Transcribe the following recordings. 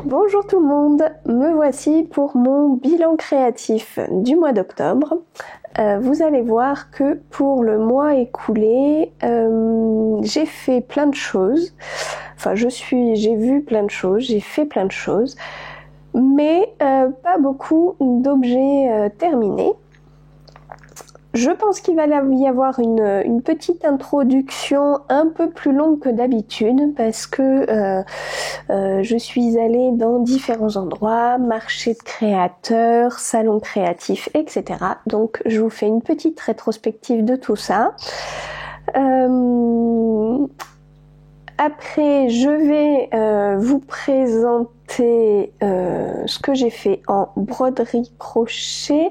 Bonjour tout le monde, me voici pour mon bilan créatif du mois d'octobre. Vous allez voir que pour le mois écoulé, j'ai fait plein de choses. Enfin, j'ai vu plein de choses, j'ai fait plein de choses, mais pas beaucoup d'objets terminés. Je pense qu'il va y avoir une petite introduction un peu plus longue que d'habitude parce que je suis allée dans différents endroits, marché de créateurs, salon créatif, etc. Donc je vous fais une petite rétrospective de tout ça. Après, je vais vous présenter ce que j'ai fait en broderie crochet,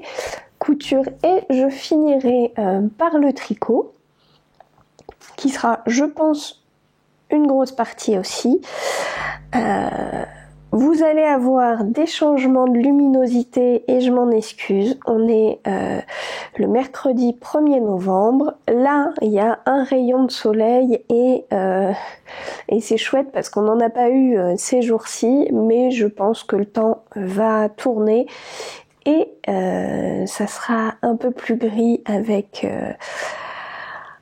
couture et je finirai par le tricot qui sera, je pense, une grosse partie aussi. Vous allez avoir des changements de luminosité et je m'en excuse. On est le mercredi 1er novembre. Là, il y a un rayon de soleil et c'est chouette parce qu'on n'en a pas eu ces jours-ci, mais je pense que le temps va tourner et ça sera un peu plus gris avec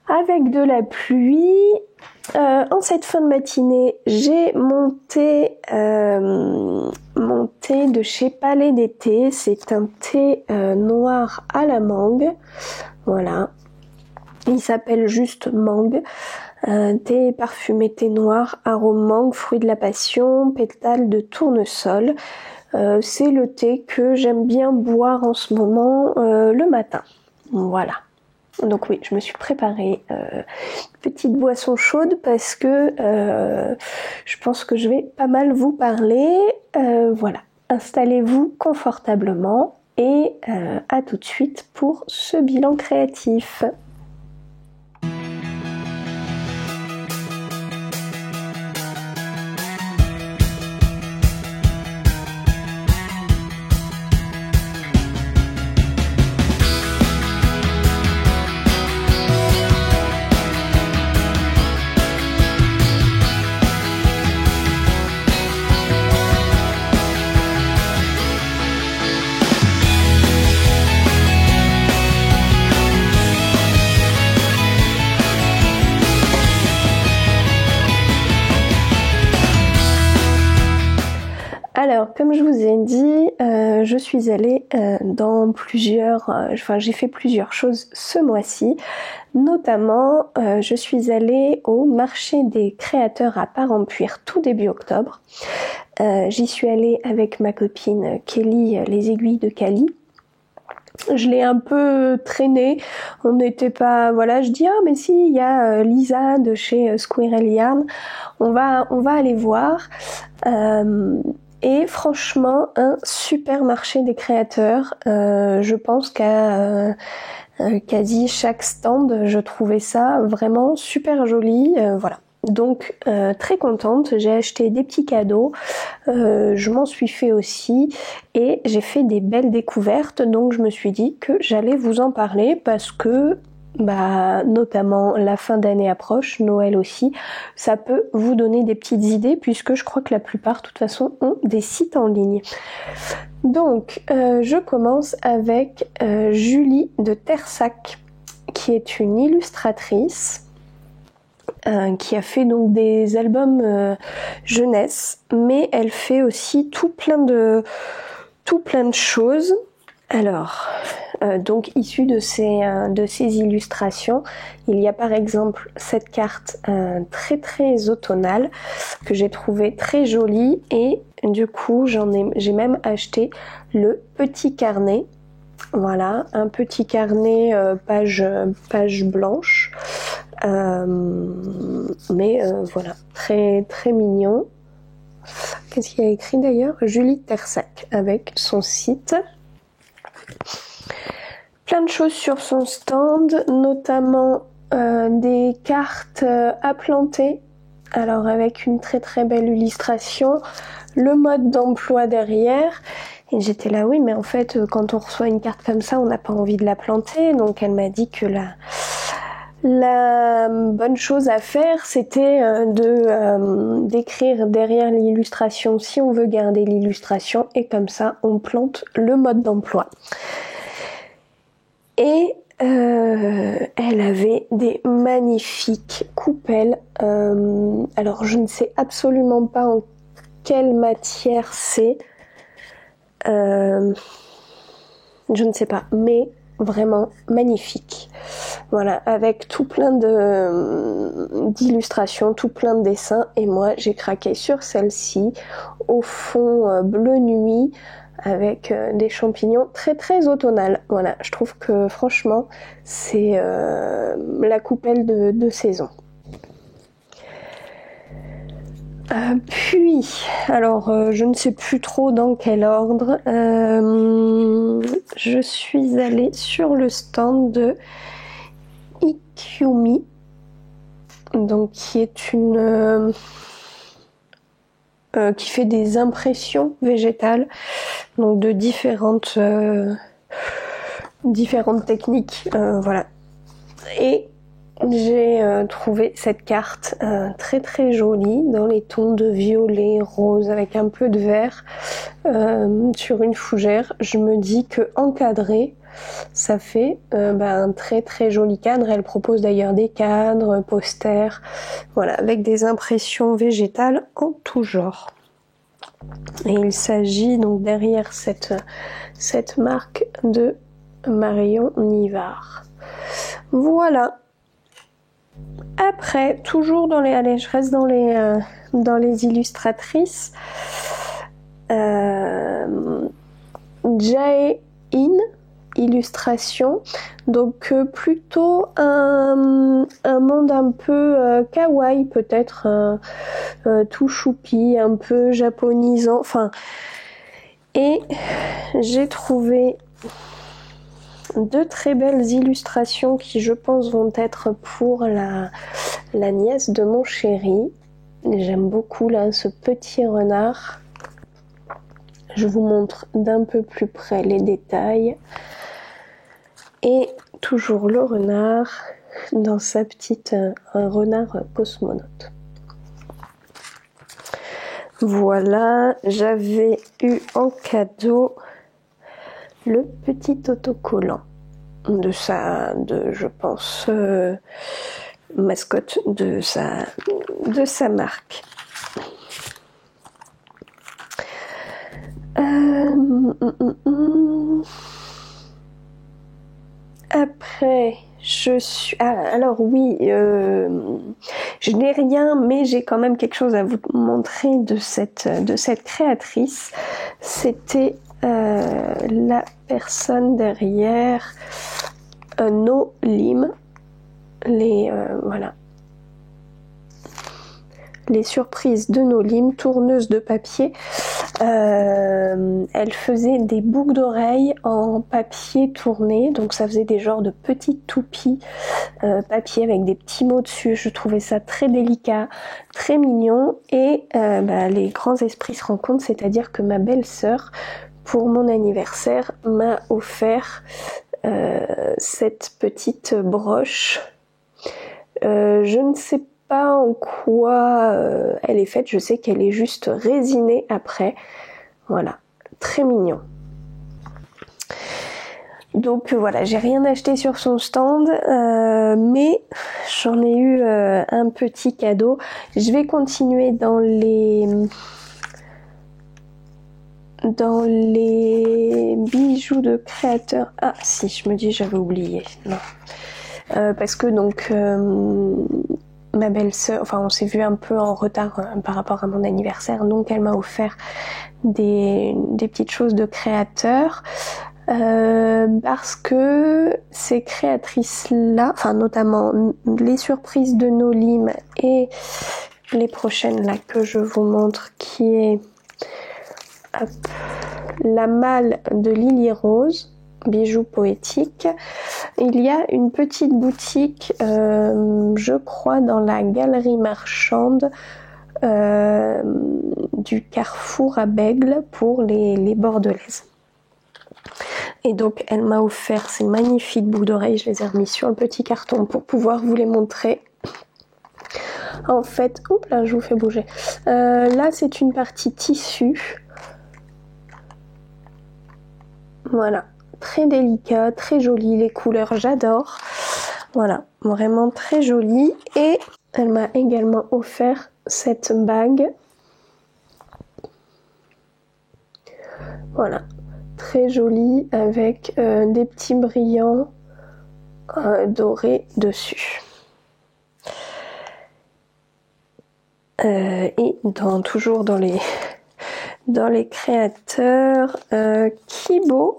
de la pluie. En cette fin de matinée, j'ai monté mon thé de chez Palais d'été. C'est un thé noir à la mangue. Voilà. Il s'appelle juste mangue. Thé parfumé thé noir, arôme mangue, fruit de la passion, pétales de tournesol. C'est le thé que j'aime bien boire en ce moment le matin. Voilà. Donc oui, je me suis préparé une petite boisson chaude parce que je pense que je vais pas mal vous parler. Voilà, installez-vous confortablement et à tout de suite pour ce bilan créatif. Alors, comme je vous ai dit, je suis allée dans j'ai fait plusieurs choses ce mois-ci. Notamment, je suis allée au marché des créateurs à Parempuire tout début octobre. J'y suis allée avec ma copine Kelly, les aiguilles de Cali. Je l'ai un peu traîné, on n'était pas, voilà, je dis mais si, il y a Lisa de chez Squirrel Yarn, on va aller voir. Et franchement, un super marché des créateurs. Je pense qu'à quasi chaque stand, je trouvais ça vraiment super joli. Voilà. Donc très contente, j'ai acheté des petits cadeaux, je m'en suis fait aussi et j'ai fait des belles découvertes. Donc je me suis dit que j'allais vous en parler parce que notamment la fin d'année approche, Noël aussi, ça peut vous donner des petites idées puisque je crois que la plupart de toute façon ont des sites en ligne. Donc je commence avec Julie de Tersac qui est une illustratrice qui a fait donc des albums jeunesse, mais elle fait aussi tout plein de choses. Alors, donc issu de ces illustrations, il y a par exemple cette carte très très automnale que j'ai trouvée très jolie et du coup j'ai même acheté le petit carnet. Voilà, un petit carnet page blanche, mais voilà, très très mignon. Qu'est-ce qu'il y a écrit d'ailleurs? Julie Tersac avec son site. Plein de choses sur son stand, notamment des cartes à planter. Alors avec une très très belle illustration, le mode d'emploi derrière. Et j'étais là, oui, mais en fait, quand on reçoit une carte comme ça, on n'a pas envie de la planter. Donc elle m'a dit que La bonne chose à faire, c'était d'écrire derrière l'illustration si on veut garder l'illustration, et comme ça on plante le mode d'emploi. Et elle avait des magnifiques coupelles. Alors je ne sais absolument pas en quelle matière c'est. Je ne sais pas, mais vraiment magnifique. Voilà, avec tout plein d'illustrations, tout plein de dessins, et moi j'ai craqué sur celle-ci au fond bleu nuit avec des champignons très très automnales. Voilà, je trouve que franchement c'est la coupelle de saison. Puis, alors je ne sais plus trop dans quel ordre, je suis allée sur le stand de Ikumi, donc qui est une qui fait des impressions végétales, donc de différentes techniques, voilà. Et j'ai trouvé cette carte très très jolie dans les tons de violet, rose avec un peu de vert sur une fougère. Je me dis que encadré, ça fait un très très joli cadre. Elle propose d'ailleurs des cadres, posters, voilà, avec des impressions végétales en tout genre. Et il s'agit donc derrière cette marque de Marion Nivard. Voilà. Après, toujours je reste dans les illustratrices. Jae In illustration, donc plutôt un monde un peu kawaii, peut-être tout choupi, un peu japonisant, enfin, et j'ai trouvé de très belles illustrations qui, je pense, vont être pour la nièce de mon chéri. J'aime beaucoup là ce petit renard. Je vous montre d'un peu plus près les détails. Et toujours le renard dans sa petite un renard cosmonaute. Voilà, j'avais eu en cadeau le petit autocollant je pense, mascotte de sa marque. Après, alors oui, je n'ai rien, mais j'ai quand même quelque chose à vous montrer de cette créatrice. C'était la personne derrière No Lim, voilà, les surprises de No Lim, tourneuse de papier. Elle faisait des boucles d'oreilles en papier tourné, donc ça faisait des genres de petites toupies papier avec des petits mots dessus. Je trouvais ça très délicat, très mignon, et les grands esprits se rencontrent, c'est-à-dire que ma belle-sœur, pour mon anniversaire, m'a offert cette petite broche. Je ne sais pas en quoi elle est faite, je sais qu'elle est juste résinée après. Voilà, très mignon. Donc voilà, j'ai rien acheté sur son stand, mais j'en ai eu un petit cadeau. Je vais continuer dans les bijoux de créateurs. Ah si, je me dis j'avais oublié. Non. Parce que donc ma belle-sœur, enfin on s'est vu un peu en retard par rapport à mon anniversaire, donc elle m'a offert des petites choses de créateurs. Parce que ces créatrices-là, enfin notamment les surprises de No Lim et les prochaines là que je vous montre, qui est la malle de Lily Rose, bijoux poétiques. Il y a une petite boutique, je crois dans la galerie marchande du Carrefour à Bègle pour les Bordelaises. Et donc elle m'a offert ces magnifiques boucles d'oreilles, je les ai remis sur le petit carton pour pouvoir vous les montrer. En fait, oups là je vous fais bouger. Là c'est une partie tissu. Voilà, très délicat, très joli, les couleurs j'adore. Voilà, vraiment très joli. Et elle m'a également offert cette bague. Voilà, très jolie avec des petits brillants dorés dessus. Et toujours dans les créateurs, Kibo,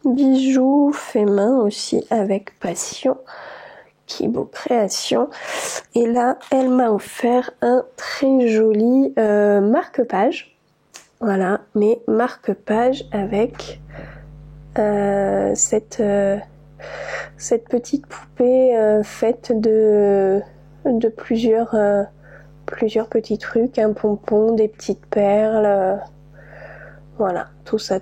bijoux fait main aussi avec passion. Kibo Création. Et là, elle m'a offert un très joli marque-page. Voilà, mais marque-page avec cette petite poupée faite de plusieurs petits trucs, un pompon, des petites perles, voilà, tout ça.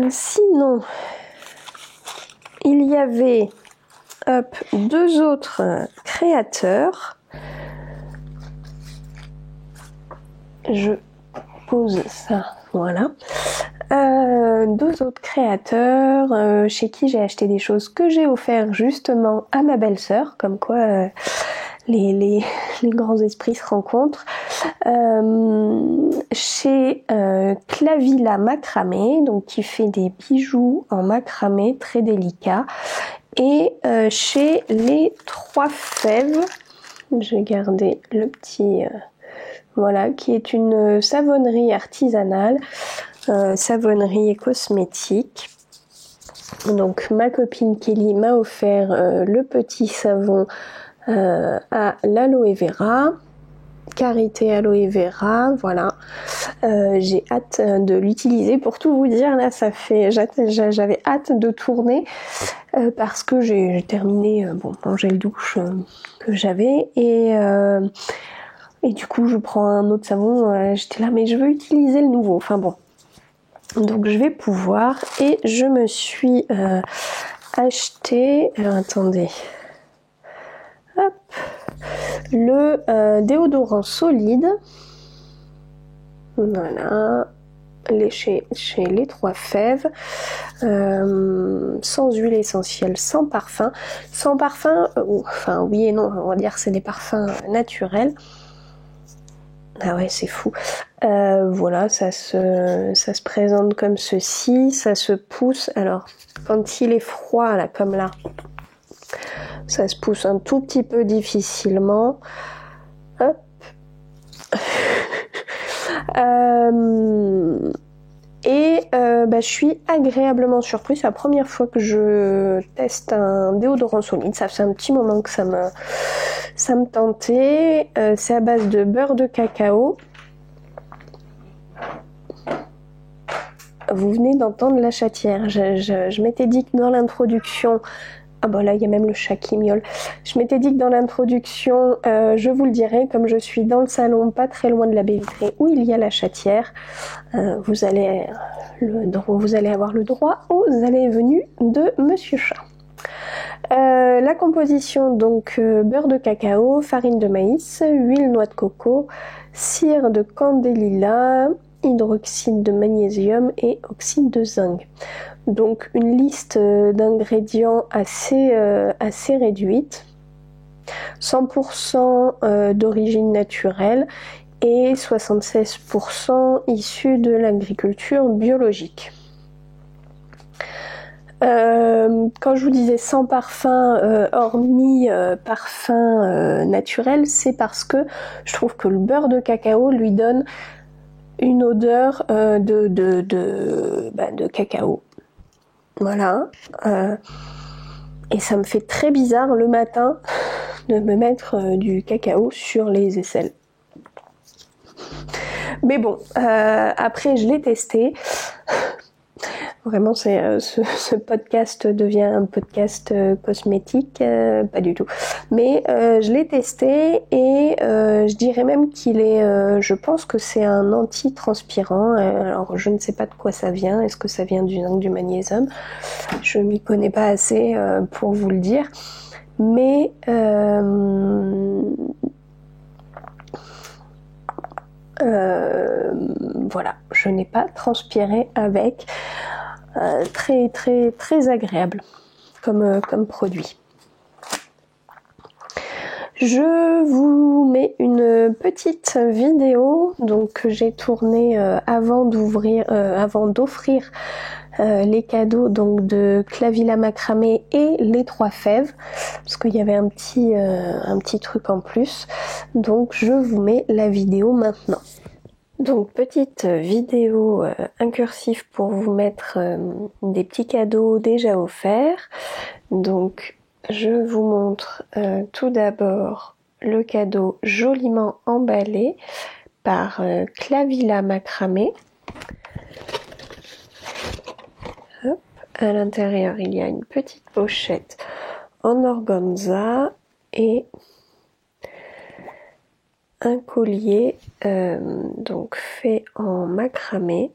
Sinon, il y avait deux autres créateurs. Je pose ça, voilà. Deux autres créateurs chez qui j'ai acheté des choses que j'ai offert justement à ma belle-sœur, comme quoi les grands esprits se rencontrent. Chez Clavilla Macramé, donc qui fait des bijoux en macramé très délicats, et chez les Trois Fèves, j'ai gardé le petit voilà, qui est une savonnerie artisanale, savonnerie et cosmétique. Donc ma copine Kelly m'a offert le petit savon à l'aloe vera, karité aloe vera, voilà. J'ai hâte de l'utiliser. Pour tout vous dire, là j'avais hâte de tourner parce que j'ai terminé mon gel douche que j'avais et du coup je prends un autre savon. J'étais là mais je veux utiliser le nouveau. Enfin bon. Donc je vais pouvoir et je me suis acheté. Alors attendez. Hop. Le déodorant solide. Voilà. Chez les Trois Fèves. Sans huile essentielle, sans parfum. Sans parfum, enfin oui et non, on va dire que c'est des parfums naturels. Ah ouais, c'est fou. Voilà, ça se présente comme ceci, ça se pousse. Alors, quand il est froid, là, comme là, ça se pousse un tout petit peu difficilement. Hop. Je suis agréablement surprise. C'est la première fois que je teste un déodorant solide. Ça fait un petit moment que ça me tentait. C'est à base de beurre de cacao. Vous venez d'entendre la chatière. Je m'étais dit que dans l'introduction... Ah bah là, il y a même le chat qui miaule. Je m'étais dit que dans l'introduction, je vous le dirai, comme je suis dans le salon, pas très loin de la baie vitrée, où il y a la chatière, vous allez avoir le droit aux allées et venues de Monsieur Chat. La composition, donc beurre de cacao, farine de maïs, huile noix de coco, cire de candélila, hydroxyde de magnésium et oxyde de zinc. Donc une liste d'ingrédients assez réduite, 100% d'origine naturelle et 76% issus de l'agriculture biologique. Quand je vous disais sans parfum, hormis parfum naturel, c'est parce que je trouve que le beurre de cacao lui donne une odeur de cacao. Voilà. Et ça me fait très bizarre le matin de me mettre du cacao sur les aisselles. Mais bon, après je l'ai testé. Vraiment, ce podcast devient un podcast cosmétique, pas du tout. Mais je l'ai testé et je dirais même qu'il est, je pense que c'est un anti-transpirant. Alors, je ne sais pas de quoi ça vient. Est-ce que ça vient du zinc, du magnésium? Je m'y connais pas assez pour vous le dire. Mais voilà, je n'ai pas transpiré avec. Très très très agréable comme produit. Je vous mets une petite vidéo donc que j'ai tournée avant d'offrir les cadeaux donc de Clavilla Macramé et les 3 fèves parce qu'il y avait un petit truc en plus. Donc je vous mets la vidéo maintenant. Donc petite vidéo incursif pour vous mettre des petits cadeaux déjà offerts. Donc je vous montre tout d'abord le cadeau joliment emballé par Clavilla Macramé. Hop. À l'intérieur il y a une petite pochette en organza et un collier donc fait en macramé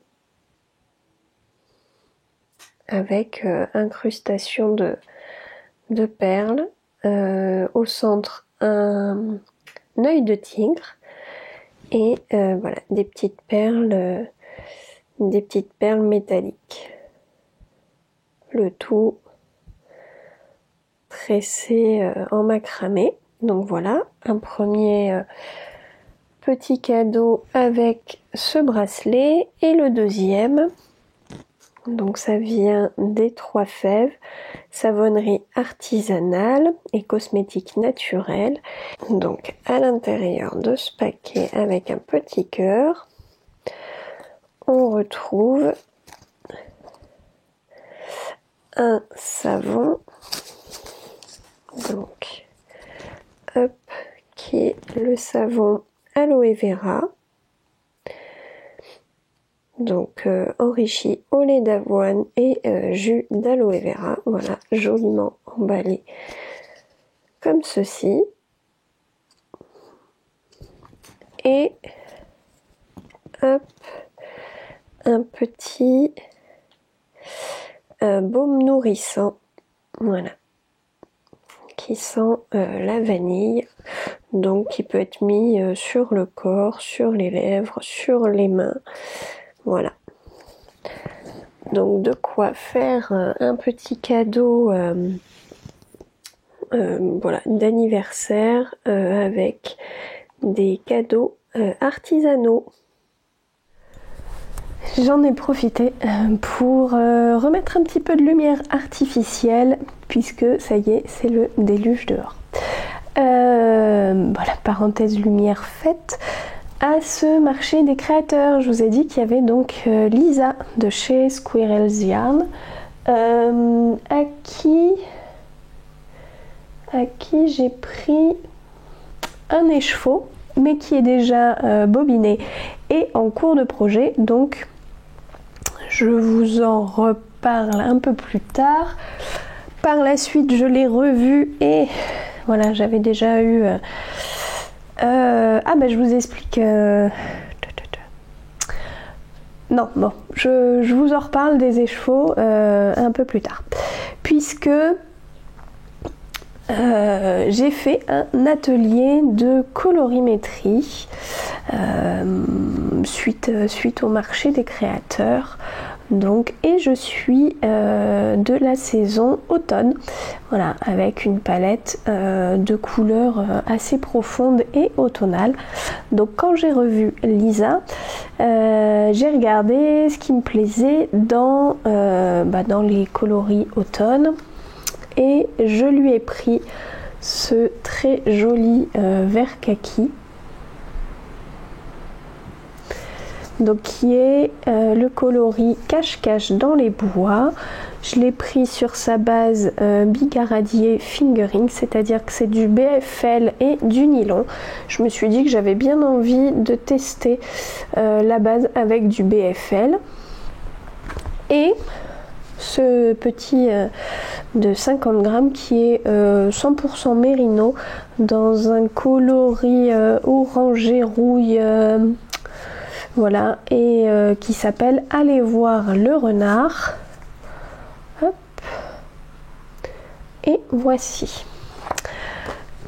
avec incrustation de perles, au centre un œil de tigre et voilà des petites perles métalliques. Le tout tressé en macramé. Donc voilà un premier petit cadeau avec ce bracelet et le deuxième, donc ça vient des 3 fèves, savonnerie artisanale et cosmétique naturelle. Donc à l'intérieur de ce paquet avec un petit cœur, on retrouve un savon, donc hop, qui est le savon aloe vera, donc enrichi au lait d'avoine et jus d'aloe vera. Voilà, joliment emballé comme ceci. Et hop, un petit baume nourrissant, voilà, qui sent la vanille, donc qui peut être mis sur le corps, sur les lèvres, sur les mains, voilà. Donc de quoi faire un petit cadeau voilà, d'anniversaire avec des cadeaux artisanaux. J'en ai profité pour remettre un petit peu de lumière artificielle puisque ça y est, c'est le déluge dehors. Voilà, parenthèse lumière faite. À ce marché des créateurs, je vous ai dit qu'il y avait donc Lisa de chez Squirrel's Yarn à qui j'ai pris un écheveau mais qui est déjà bobiné et en cours de projet, donc je vous en reparle un peu plus tard. Par la suite je l'ai revu et voilà, j'avais déjà eu je vous explique non, bon, je vous en reparle des écheveaux un peu plus tard puisque j'ai fait un atelier de colorimétrie suite au marché des créateurs, donc, et je suis de la saison automne, voilà, avec une palette de couleurs assez profonde et automnale. Donc quand j'ai revu Lisa, j'ai regardé ce qui me plaisait dans les coloris automne. Et je lui ai pris ce très joli vert kaki, donc qui est le coloris cache-cache dans les bois. Je l'ai pris sur sa base bigaradier fingering, c'est-à-dire que c'est du BFL et du nylon. Je me suis dit que j'avais bien envie de tester la base avec du BFL. Et ce petit de 50 grammes qui est 100% mérino dans un coloris orangé rouille, voilà, et qui s'appelle Allez voir le renard. Hop. Et voici.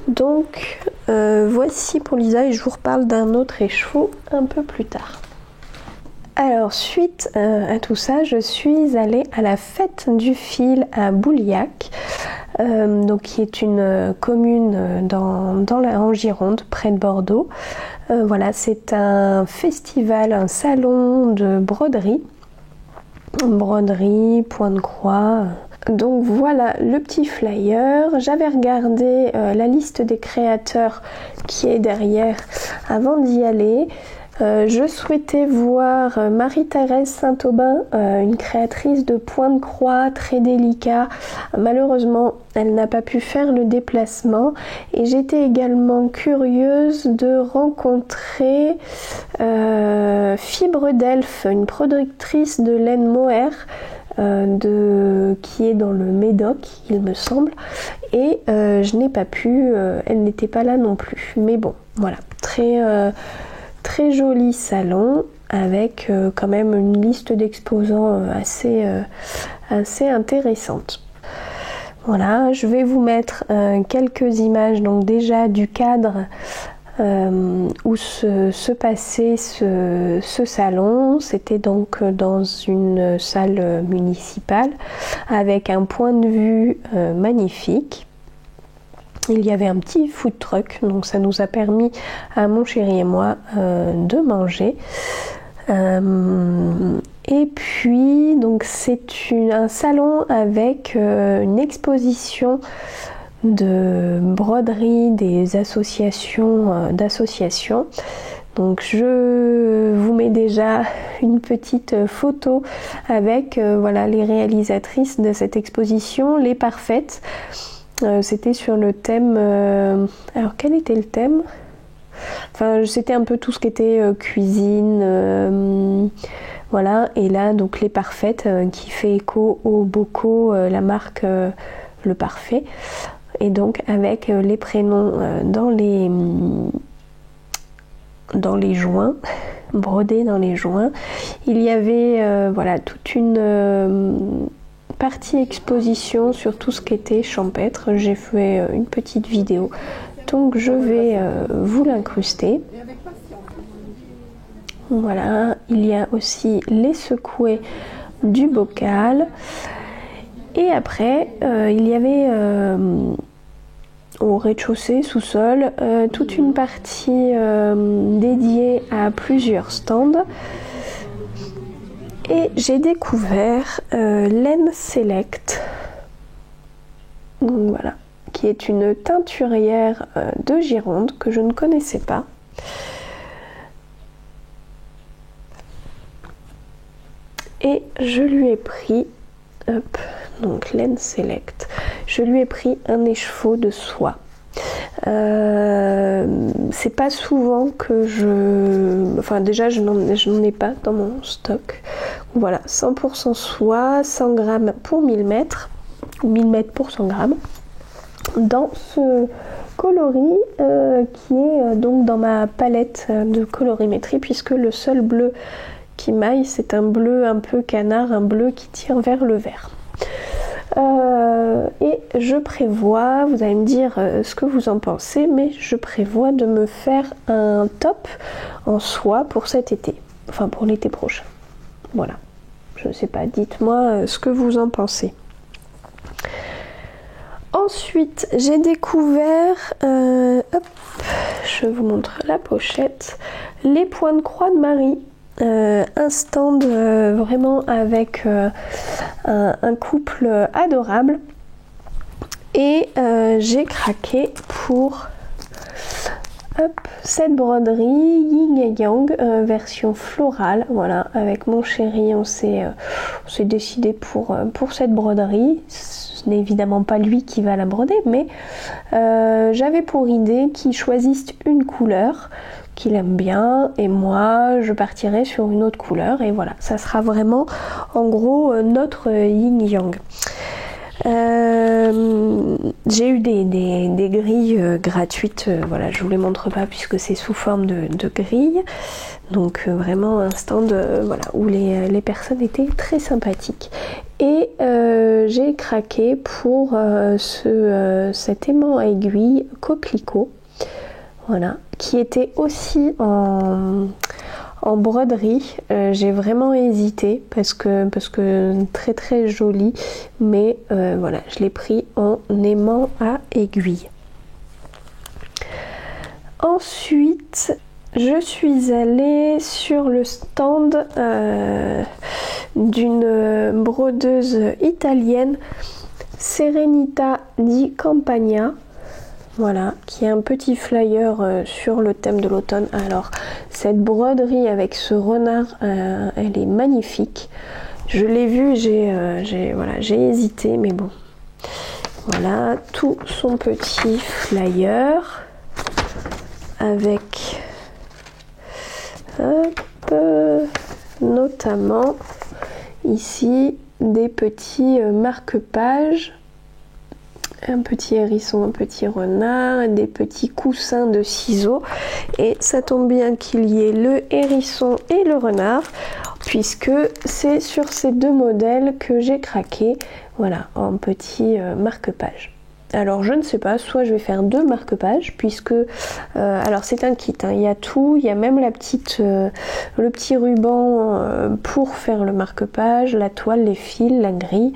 Donc voici pour Lisa et je vous reparle d'un autre écheveau un peu plus tard. Alors suite à tout ça, je suis allée à la fête du fil à Bouliac, donc qui est une commune en Gironde, près de Bordeaux. Voilà, c'est un festival, un salon de broderie, point de croix. Donc voilà le petit flyer. J'avais regardé la liste des créateurs qui est derrière avant d'y aller. Je souhaitais voir Marie-Thérèse Saint-Aubin, une créatrice de point de croix très délicat. Malheureusement, elle n'a pas pu faire le déplacement. Et j'étais également curieuse de rencontrer Fibre d'Elfe, une productrice de laine mohair, qui est dans le Médoc, il me semble. Et je n'ai pas pu, elle n'était pas là non plus. Mais bon, voilà, très joli salon avec quand même une liste d'exposants assez intéressante. Voilà, je vais vous mettre quelques images donc déjà du cadre où se passait ce salon. C'était donc dans une salle municipale avec un point de vue magnifique. Il y avait un petit food truck, donc ça nous a permis à mon chéri et moi de manger. Et puis donc c'est un salon avec une exposition de broderie des associations d'associations. Donc je vous mets déjà une petite photo avec voilà les réalisatrices de cette exposition, les parfaites. C'était sur le thème, alors quel était le thème? Enfin c'était un peu tout ce qui était cuisine, voilà, et là donc les parfaites qui fait écho au Bocaux, la marque Le Parfait, et donc avec les prénoms dans les joints, brodés dans les joints. Il y avait voilà toute une partie exposition sur tout ce qui était champêtre. J'ai fait une petite vidéo, donc je vais vous l'incruster. Voilà, il y a aussi les secoués du bocal. Et après, il y avait au rez-de-chaussée, sous-sol, toute une partie dédiée à plusieurs stands. Et j'ai découvert Laine Select, donc voilà, qui est une teinturière de Gironde que je ne connaissais pas. Et je lui ai pris, hop, donc Laine Select, je lui ai pris un écheveau de soie. C'est pas souvent que enfin déjà je n'en ai pas dans mon stock. Voilà, 100% soie, 100 grammes pour 1000 mètres, ou 1000 mètres pour 100 grammes. Dans ce coloris qui est donc dans ma palette de colorimétrie, puisque le seul bleu qui maille, c'est un bleu un peu canard, un bleu qui tire vers le vert. Et je prévois, vous allez me dire ce que vous en pensez, mais je prévois de me faire un top en soie pour cet été, enfin pour l'été prochain. Voilà, je ne sais pas, dites-moi ce que vous en pensez. Ensuite, j'ai découvert, hop, je vous montre la pochette, les points de croix de Marie. Un stand vraiment avec un couple adorable, et j'ai craqué pour cette broderie Yin et Yang version florale. Voilà, avec mon chéri on s'est décidé pour cette broderie. Ce n'est évidemment pas lui qui va la broder, mais j'avais pour idée qu'il choisisse une couleur qu'il aime bien, et moi je partirai sur une autre couleur, et voilà, ça sera vraiment en gros notre yin-yang. J'ai eu des grilles gratuites, voilà, je vous les montre pas puisque c'est sous forme de grilles, donc vraiment un stand voilà, où les personnes étaient très sympathiques, et j'ai craqué pour cet aimant à aiguille coquelicot, voilà, qui était aussi en broderie. J'ai vraiment hésité parce que très très joli, mais voilà, je l'ai pris en aimant à aiguille. Ensuite, je suis allée sur le stand d'une brodeuse italienne, Serenità di Campagna. Voilà, qui est un petit flyer sur le thème de l'automne. Alors, cette broderie avec ce renard, elle est magnifique. Je l'ai vue, j'ai hésité, mais bon. Voilà, tout son petit flyer avec notamment ici des petits marque-pages. Un petit hérisson, un petit renard, des petits coussins de ciseaux, et ça tombe bien qu'il y ait le hérisson et le renard puisque c'est sur ces deux modèles que j'ai craqué, voilà, en petit marque-page. Alors je ne sais pas, soit je vais faire deux marque-pages puisque alors c'est un kit, hein, il y a tout, il y a même le petit ruban pour faire le marque-page, la toile, les fils, la grille,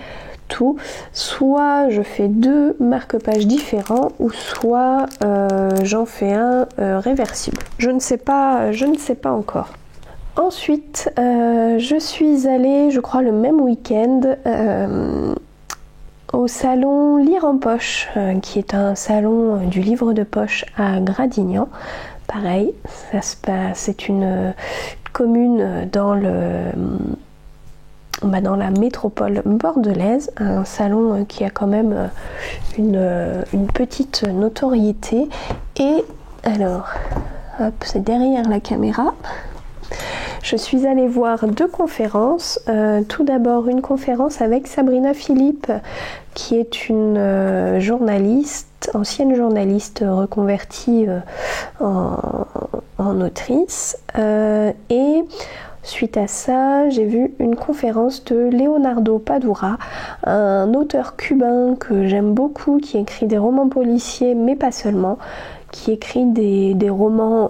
tout. Soit je fais deux marque-pages différents, ou soit j'en fais un réversible. Je ne sais pas encore. Ensuite, je suis allée, je crois le même week-end, au salon Lire en Poche, qui est un salon du livre de poche à Gradignan. Pareil, c'est une commune dans la métropole bordelaise, un salon qui a quand même une petite notoriété. Et alors, hop, c'est derrière la caméra. Je suis allée voir deux conférences. Tout d'abord une conférence avec Sabrina Philippe, qui est une journaliste, ancienne journaliste reconvertie en autrice. Et suite à ça, j'ai vu une conférence de Leonardo Padura, un auteur cubain que j'aime beaucoup, qui écrit des romans policiers, mais pas seulement, qui écrit des romans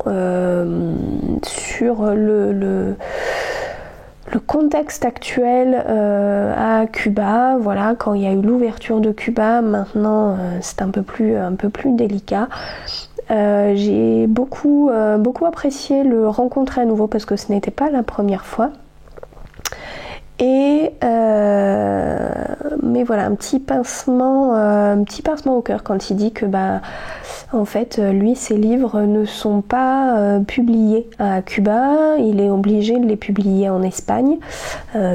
sur le contexte actuel à Cuba. Voilà, quand il y a eu l'ouverture de Cuba, maintenant c'est un peu plus délicat. J'ai beaucoup apprécié le rencontrer à nouveau parce que ce n'était pas la première fois. Et mais voilà, un petit pincement au cœur quand il dit que en fait lui, ses livres ne sont pas publiés à Cuba, il est obligé de les publier en Espagne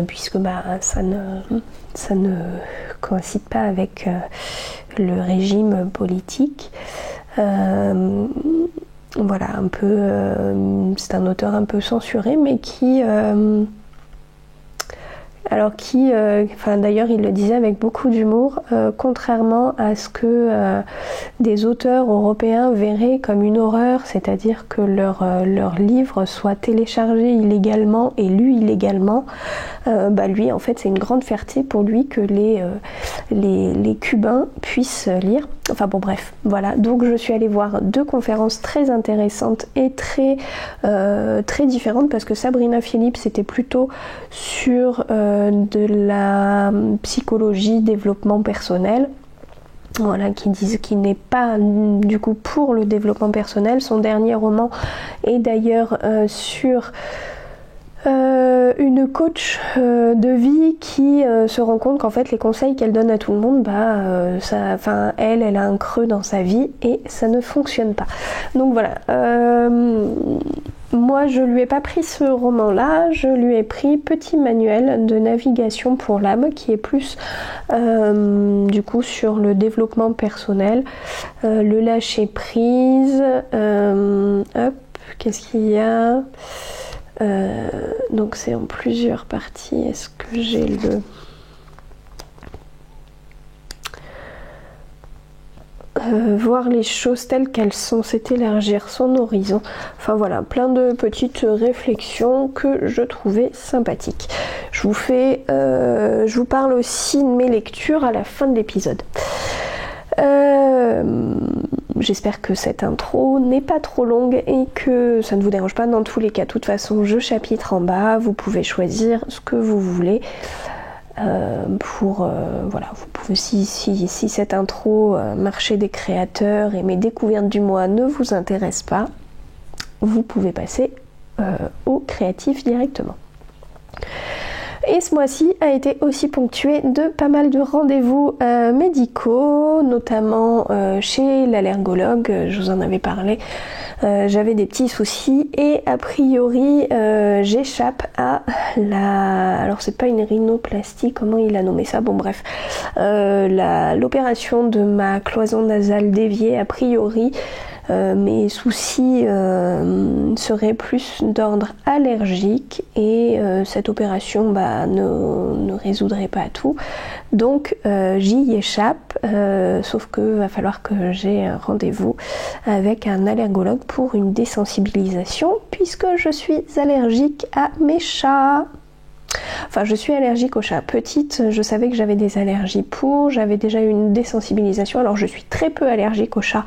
puisque ça ne coïncide pas avec le régime politique. Voilà, un peu c'est un auteur un peu censuré, mais qui d'ailleurs il le disait avec beaucoup d'humour, contrairement à ce que des auteurs européens verraient comme une horreur, c'est-à-dire que leurs livres soient téléchargés illégalement et lus illégalement. Lui, en fait, c'est une grande fierté pour lui que les Cubains puissent lire. Enfin bon, bref, voilà. Donc je suis allée voir deux conférences très intéressantes et très différentes, parce que Sabrina Philippe, c'était plutôt sur de la psychologie, développement personnel. Voilà, qui n'est pas du coup pour le développement personnel. Son dernier roman est d'ailleurs sur une coach de vie qui se rend compte qu'en fait les conseils qu'elle donne à tout le monde, elle a un creux dans sa vie et ça ne fonctionne pas. Donc voilà, moi je lui ai pas pris ce roman-là, je lui ai pris Petit manuel de navigation pour l'âme, qui est plus du coup sur le développement personnel, le lâcher prise. qu'est-ce qu'il y a? Donc c'est en plusieurs parties. Est-ce que j'ai le... voir les choses telles qu'elles sont, c'est élargir son horizon. Enfin voilà, plein de petites réflexions que je trouvais sympathiques. Je vous parle aussi de mes lectures à la fin de l'épisode. J'espère que cette intro n'est pas trop longue et que ça ne vous dérange pas. Dans tous les cas, de toute façon, je chapitre en bas. Vous pouvez choisir ce que vous voulez. Voilà, vous pouvez, si cette intro marché des créateurs et mes découvertes du mois ne vous intéresse pas, vous pouvez passer au créatif directement. Et ce mois-ci a été aussi ponctué de pas mal de rendez-vous médicaux, notamment chez l'allergologue, je vous en avais parlé. J'avais des petits soucis et a priori j'échappe à la... Alors c'est pas une rhinoplastie, comment il a nommé ça? Bon bref, l'opération de ma cloison nasale déviée a priori. Mes soucis seraient plus d'ordre allergique et cette opération ne résoudrait pas tout. Donc j'y échappe, sauf que va falloir que j'ai un rendez-vous avec un allergologue pour une désensibilisation puisque je suis allergique à mes chats. Enfin, je suis allergique aux chats. Petite, je savais que j'avais des allergies j'avais déjà eu une désensibilisation. Alors je suis très peu allergique aux chats,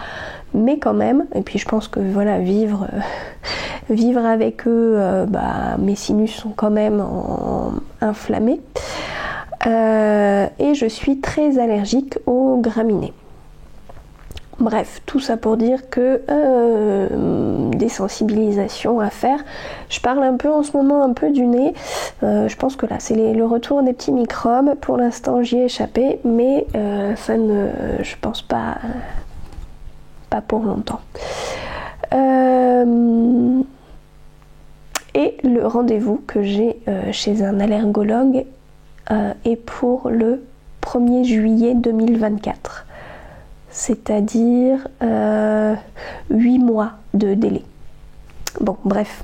mais quand même. Et puis je pense que voilà, vivre avec eux, mes sinus sont quand même inflammés. Et je suis très allergique aux graminées. Bref, tout ça pour dire que des sensibilisations à faire. Je parle un peu en ce moment un peu du nez. Je pense que là c'est le retour des petits microbes. Pour l'instant j'y ai échappé, mais je pense pas pour longtemps. Et le rendez-vous que j'ai chez un allergologue est pour le 1er juillet 2024. C'est-à-dire 8 mois de délai. Bon, bref.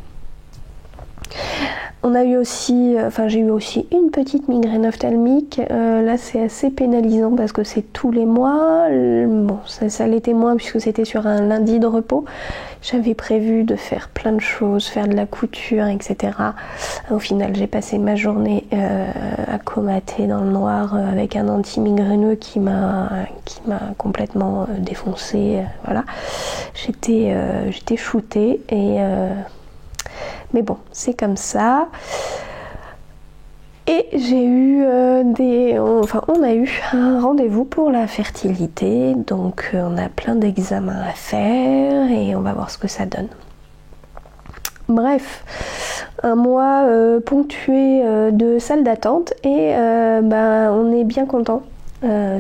J'ai eu aussi une petite migraine ophtalmique. Là, c'est assez pénalisant parce que c'est tous les mois. Bon, ça l'était moins puisque c'était sur un lundi de repos. J'avais prévu de faire plein de choses, faire de la couture, etc. Au final, j'ai passé ma journée à comater dans le noir avec un anti-migraineux qui m'a complètement défoncée. Voilà, j'étais shootée mais bon, c'est comme ça. Et j'ai eu on a eu un rendez-vous pour la fertilité, donc on a plein d'examens à faire et on va voir ce que ça donne. Bref, un mois ponctué de salle d'attente et on est bien content.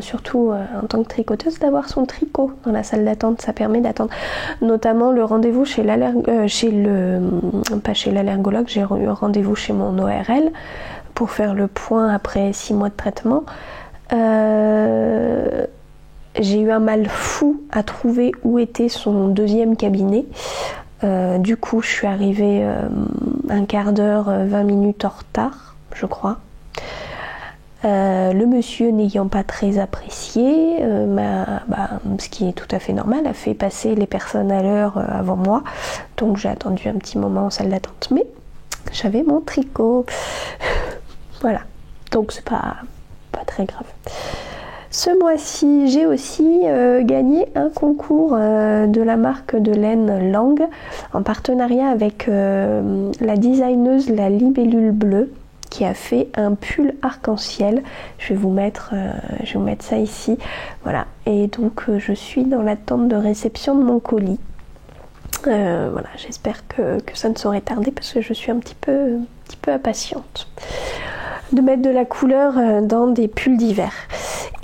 Surtout en tant que tricoteuse, d'avoir son tricot dans la salle d'attente, ça permet d'attendre. Notamment le rendez-vous chez l'allergologue, j'ai eu un rendez-vous chez mon ORL pour faire le point après 6 mois de traitement. J'ai eu un mal fou à trouver où était son deuxième cabinet. Du coup, je suis arrivée un quart d'heure, 20 minutes en retard, je crois. Le monsieur n'ayant pas très apprécié, ce qui est tout à fait normal, a fait passer les personnes à l'heure avant moi. Donc j'ai attendu un petit moment en salle d'attente, mais j'avais mon tricot. Voilà, donc c'est pas très grave. Ce mois-ci, j'ai aussi gagné un concours de la marque de laine Lang en partenariat avec la designeuse La Libellule Bleue, qui a fait un pull arc-en-ciel. Je vais vous mettre ça ici. Voilà. Et donc je suis dans l'attente de réception de mon colis. Voilà, j'espère que ça ne saurait tarder parce que je suis un petit peu impatiente de mettre de la couleur dans des pulls d'hiver.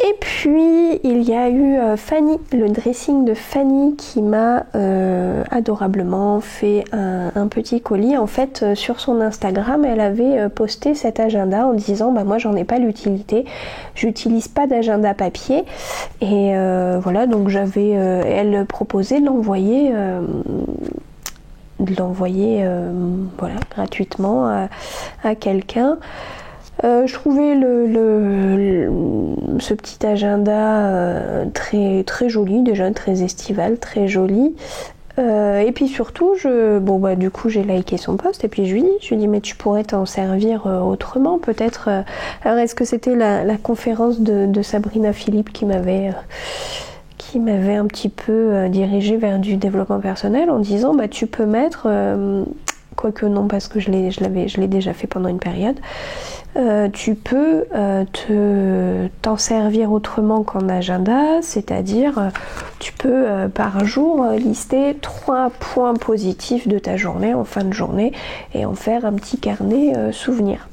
Et puis il y a eu Fanny, le dressing de Fanny qui m'a adorablement fait un petit colis. En fait, sur son Instagram, elle avait posté cet agenda en disant moi j'en ai pas l'utilité, j'utilise pas d'agenda papier et voilà, donc elle proposait de l'envoyer de l'envoyer voilà, gratuitement à quelqu'un. Je trouvais ce petit agenda très, très joli, déjà très estival, très joli. Et puis surtout, du coup j'ai liké son post et puis je lui dis mais tu pourrais t'en servir autrement peut-être. Alors est-ce que c'était la conférence de Sabrina Philippe qui m'avait un petit peu dirigée vers du développement personnel en disant tu peux mettre, quoique non parce que je l'ai déjà fait pendant une période, tu peux t'en servir autrement qu'en agenda, c'est-à-dire tu peux par jour lister 3 points positifs de ta journée en fin de journée et en faire un petit carnet souvenir.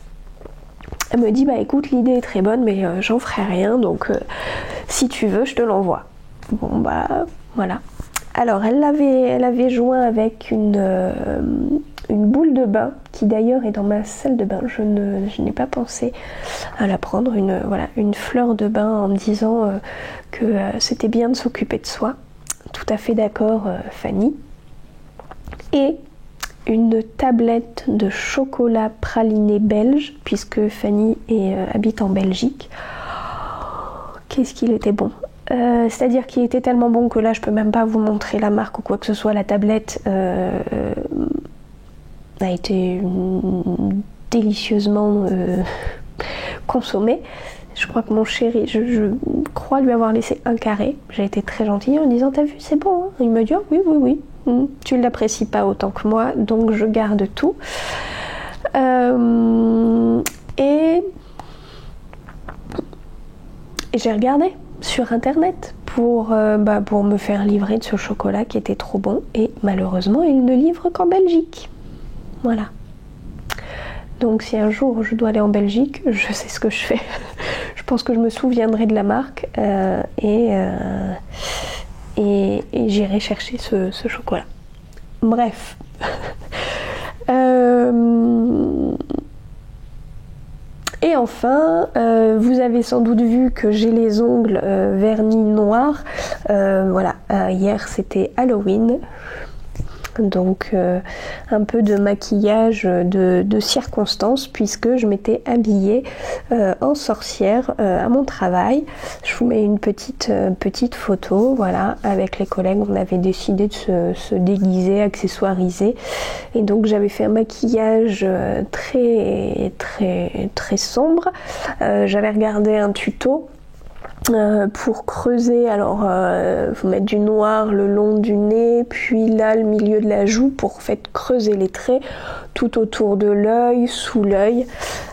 Elle me dit écoute, l'idée est très bonne mais j'en ferai rien, donc si tu veux je te l'envoie. Bon voilà. Alors elle avait joint avec une boule de bain qui d'ailleurs est dans ma salle de bain. Je n'ai pas pensé à la prendre, une fleur de bain en me disant que c'était bien de s'occuper de soi. Tout à fait d'accord, Fanny. Et une tablette de chocolat praliné belge, puisque Fanny habite en Belgique. Qu'est-ce qu'il était bon! C'est-à-dire qu'il était tellement bon que là je peux même pas vous montrer la marque ou quoi que ce soit. La tablette a été délicieusement consommée. Je crois que mon chéri, je crois lui avoir laissé un carré. J'ai été très gentille en disant t'as vu c'est bon hein. Il me dit oui. Tu ne l'apprécies pas autant que moi donc je garde tout. Et j'ai regardé sur internet pour me faire livrer de ce chocolat qui était trop bon et malheureusement il ne livre qu'en Belgique. Voilà. Donc si un jour je dois aller en Belgique, je sais ce que je fais. Je pense que je me souviendrai de la marque et j'irai chercher ce chocolat. Bref. Et enfin, vous avez sans doute vu que j'ai les ongles vernis noirs. Hier c'était Halloween. Donc un peu de maquillage de circonstance puisque je m'étais habillée en sorcière à mon travail. Je vous mets une petite photo, voilà, avec les collègues on avait décidé de se déguiser, accessoiriser et donc j'avais fait un maquillage très très très sombre. J'avais regardé un tuto pour creuser, alors faut mettre du noir le long du nez, puis là le milieu de la joue pour creuser les traits tout autour de l'œil, sous l'œil.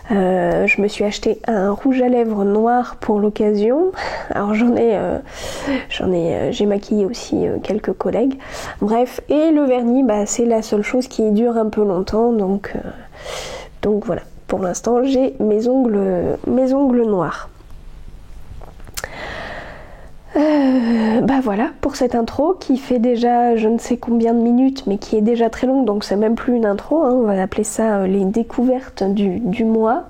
Je me suis acheté un rouge à lèvres noir pour l'occasion. Alors j'ai maquillé aussi quelques collègues. Bref, et le vernis, c'est la seule chose qui dure un peu longtemps, donc voilà. Pour l'instant, j'ai mes ongles noirs. Voilà pour cette intro qui fait déjà je ne sais combien de minutes mais qui est déjà très longue, donc c'est même plus une intro, hein, on va appeler ça les découvertes du mois.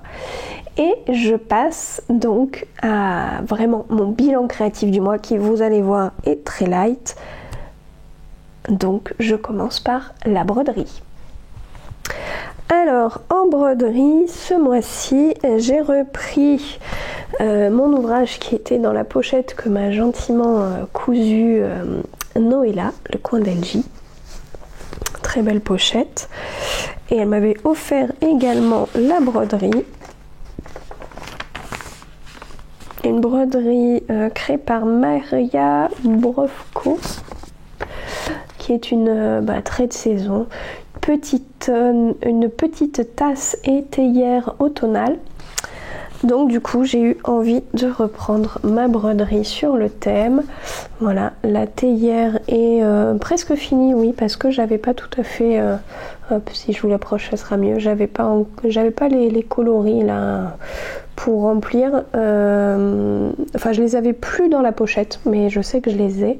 Et je passe donc à vraiment mon bilan créatif du mois qui, vous allez voir, est très light. Donc je commence par la broderie. Alors en broderie, ce mois-ci, j'ai repris mon ouvrage qui était dans la pochette que m'a gentiment cousu Noëlla, le coin d'Elgie. Très belle pochette. Et elle m'avait offert également la broderie. Une broderie créée par Maria Brofko, qui est une trait de saison. Une petite tasse et théière automnale. Donc du coup j'ai eu envie de reprendre ma broderie sur le thème. Voilà, la théière est presque finie, oui, parce que j'avais pas tout à fait si je vous l'approche ça sera mieux, j'avais pas les coloris là pour remplir, je les avais plus dans la pochette mais je sais que je les ai,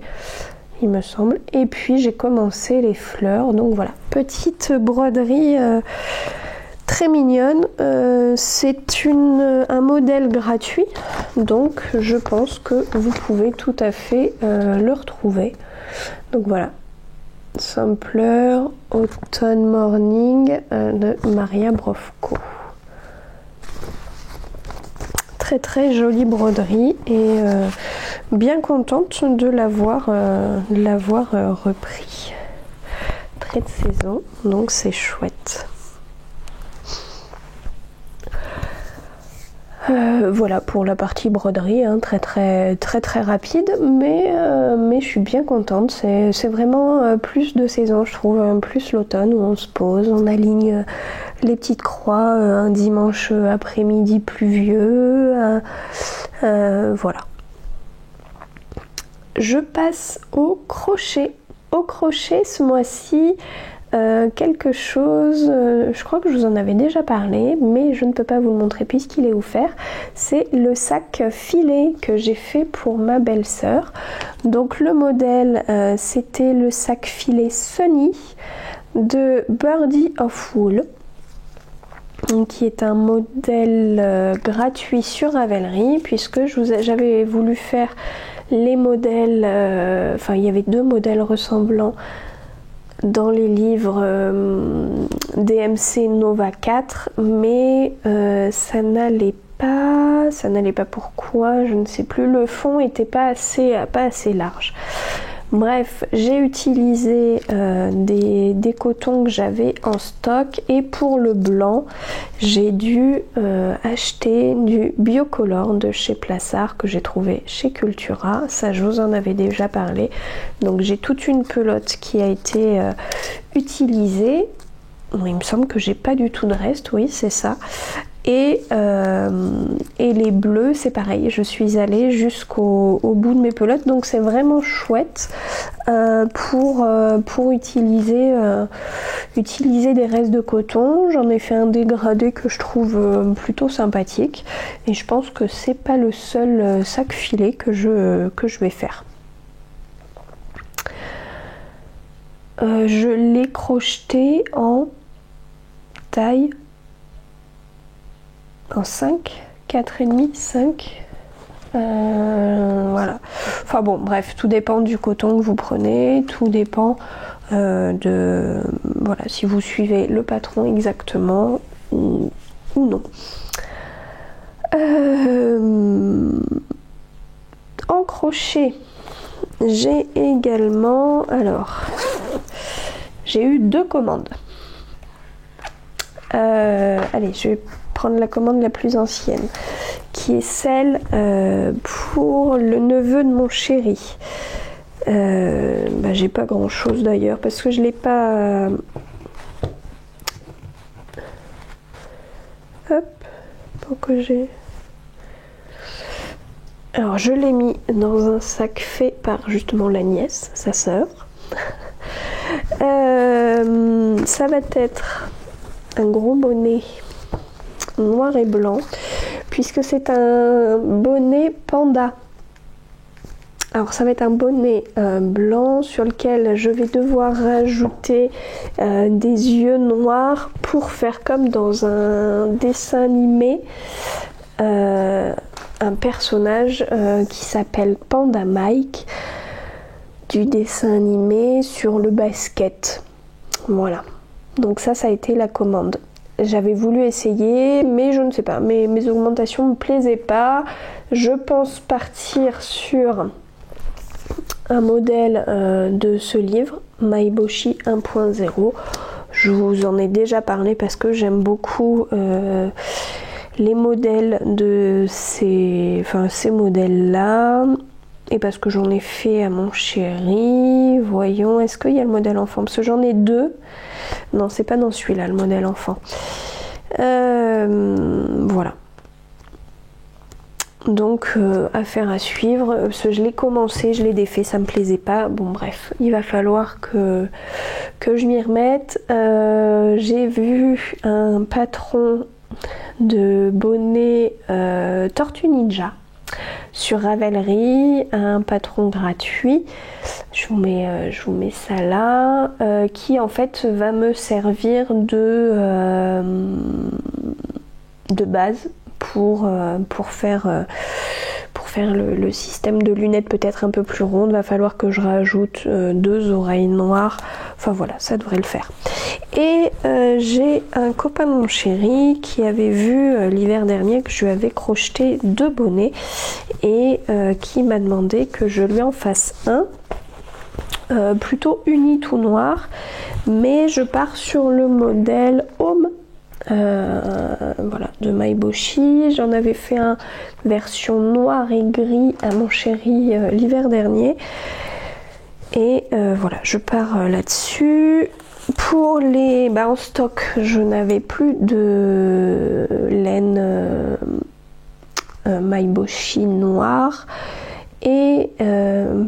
il me semble. Et puis j'ai commencé les fleurs, donc voilà, petite broderie très mignonne. C'est un modèle gratuit, donc je pense que vous pouvez tout à fait le retrouver. Donc voilà, Sampler Autumn Morning de Maria Brovko. Très très jolie broderie et bien contente de l'avoir repris. Très de saison, donc c'est chouette. Voilà pour la partie broderie, hein, très rapide, mais je suis bien contente. C'est vraiment plus de saison, je trouve, plus l'automne où on se pose, on aligne les petites croix un dimanche après-midi pluvieux. Voilà. Je passe au crochet. Au crochet ce mois-ci, quelque chose, je crois que je vous en avais déjà parlé, mais je ne peux pas vous le montrer puisqu'il est offert. C'est le sac filet que j'ai fait pour ma belle-sœur. Donc le modèle, c'était le sac filet Sunny de Birdie of Wool, qui est un modèle gratuit sur Ravelry, puisque j'avais voulu faire les modèles, enfin il y avait 2 modèles ressemblants dans les livres DMC Nova 4, mais ça n'allait pas, pourquoi, je ne sais plus, le fond était pas assez large. Bref, j'ai utilisé des cotons que j'avais en stock, et pour le blanc, j'ai dû acheter du Biocolor de chez Plassard que j'ai trouvé chez Cultura. Ça, je vous en avais déjà parlé. Donc j'ai toute une pelote qui a été utilisée. Bon, il me semble que j'ai pas du tout de reste, oui, c'est ça. Et les bleus, c'est pareil, je suis allée jusqu'au bout de mes pelotes, donc c'est vraiment chouette pour utiliser des restes de coton. J'en ai fait un dégradé que je trouve plutôt sympathique, et je pense que c'est pas le seul sac filet que je vais faire. Je l'ai crocheté en taille en 5, 4,5, 5. Voilà. Enfin bon, bref, tout dépend du coton que vous prenez, tout dépend voilà, si vous suivez le patron exactement ou non. En crochet, j'ai également, alors, j'ai eu 2 commandes. Allez, je vais prendre la commande la plus ancienne, qui est celle pour le neveu de mon chéri. J'ai pas grand chose d'ailleurs parce que je l'ai pas. Hop, pour que j'ai. Alors je l'ai mis dans un sac fait par justement la nièce, sa sœur. Ça va être un gros bonnet noir et blanc, puisque c'est un bonnet panda. Alors ça va être un bonnet blanc sur lequel je vais devoir rajouter des yeux noirs pour faire comme dans un dessin animé, un personnage qui s'appelle Panda Mike du dessin animé sur le basket. Voilà, donc ça a été la commande. J'avais voulu essayer, mais je ne sais pas, mes augmentations ne me plaisaient pas. Je pense partir sur un modèle de ce livre, Maiboshi 1.0. Je vous en ai déjà parlé parce que j'aime beaucoup les modèles de ces modèles-là. Et parce que j'en ai fait à mon chéri. Voyons, est-ce qu'il y a le modèle enfant? Parce que j'en ai 2. Non, c'est pas dans celui-là, le modèle enfant. Voilà. Donc, affaire à suivre. Parce que je l'ai commencé, je l'ai défait, ça me plaisait pas. Bon, bref, il va falloir que je m'y remette. J'ai vu un patron de bonnet Tortue Ninja sur Ravelry, un patron gratuit. Je vous mets ça là, qui en fait va me servir de base pour faire faire le système de lunettes peut-être un peu plus ronde. Va falloir que je rajoute 2 oreilles noires. Enfin voilà, ça devrait le faire. Et j'ai un copain de mon chéri qui avait vu l'hiver dernier que je lui avais crocheté 2 bonnets et qui m'a demandé que je lui en fasse un. Plutôt uni tout noir, mais je pars sur le modèle Home voilà, de Maiboshi. J'en avais fait une version noir et gris à mon chéri l'hiver dernier et voilà, je pars là-dessus. Pour les en stock, je n'avais plus de laine Maiboshi noire. Et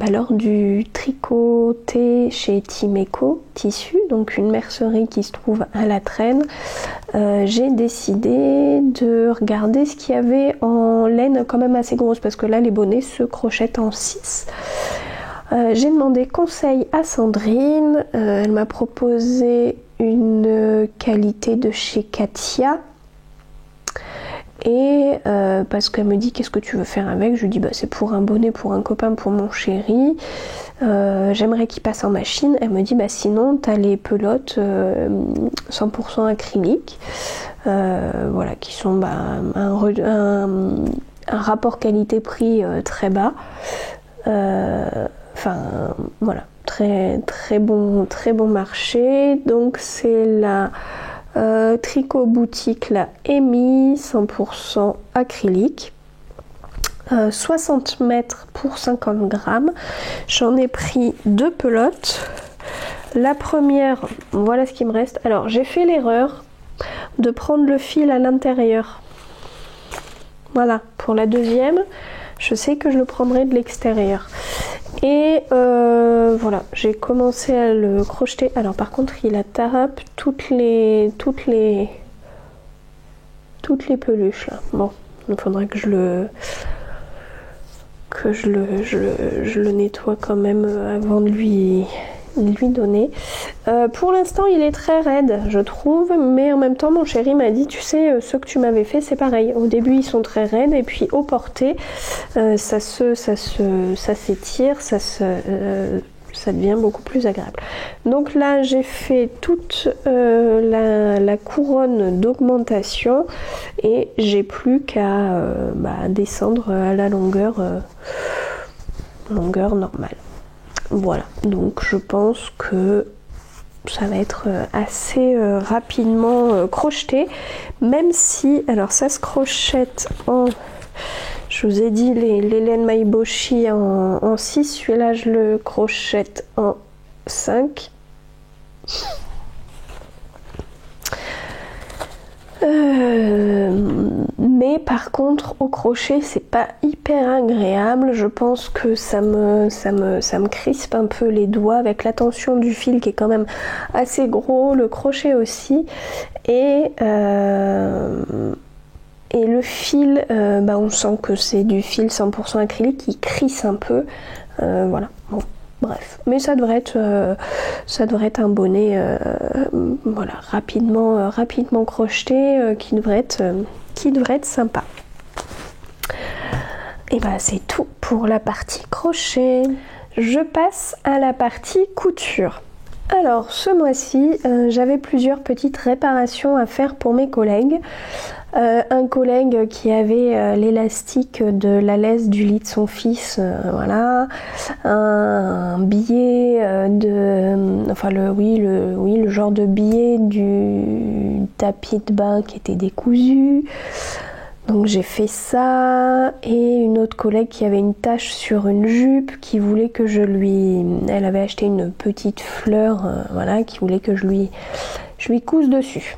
alors du tricoté chez Timeco Tissu, donc une mercerie qui se trouve à La Traîne, j'ai décidé de regarder ce qu'il y avait en laine quand même assez grosse, parce que là les bonnets se crochettent en 6. J'ai demandé conseil à Sandrine, elle m'a proposé une qualité de chez Katia. Et parce qu'elle me dit qu'est-ce que tu veux faire avec, je lui dis c'est pour un bonnet pour un copain pour mon chéri, j'aimerais qu'il passe en machine. Elle me dit sinon t'as les pelotes 100% acrylique, voilà, qui sont un rapport qualité-prix très bas, enfin voilà, très bon marché. Donc c'est la tricot boutique la Amy 100% acrylique, 60 mètres pour 50 grammes. J'en ai pris 2 pelotes. La première, voilà ce qui me reste. Alors j'ai fait l'erreur de prendre le fil à l'intérieur. Voilà, pour la deuxième, je sais que je le prendrai de l'extérieur. Et voilà, j'ai commencé à le crocheter. Alors par contre, il attrape toutes les peluches là. Bon, il faudrait que je le nettoie quand même avant de lui donner. Pour l'instant, il est très raide, je trouve, mais en même temps, mon chéri m'a dit, tu sais, ceux que tu m'avais fait, c'est pareil. Au début, ils sont très raides, et puis au porté, ça s'étire, ça devient beaucoup plus agréable. Donc là, j'ai fait toute la couronne d'augmentation, et j'ai plus qu'à descendre à la longueur normale. Voilà, donc je pense que ça va être assez rapidement crocheté, même si, alors ça se crochette en, je vous ai dit les laines Maiboshi en 6, celui-là je le crochette en 5. Mais par contre au crochet c'est pas hyper agréable, je pense que ça me crispe un peu les doigts avec la tension du fil qui est quand même assez gros, le crochet aussi, et le fil, on sent que c'est du fil 100% acrylique qui crisse un peu, voilà, bon. Bref, mais ça devrait être un bonnet voilà, rapidement crocheté, qui devrait être sympa. Et c'est tout pour la partie crochet. Je passe à la partie couture. Alors ce mois-ci, j'avais plusieurs petites réparations à faire pour mes collègues. Un collègue qui avait l'élastique de la laisse du lit de son fils, voilà, un billet le genre de billet du tapis de bain qui était décousu. Donc j'ai fait ça, et une autre collègue qui avait une tache sur une jupe, qui voulait que elle avait acheté une petite fleur, voilà, qui voulait que je lui couse dessus.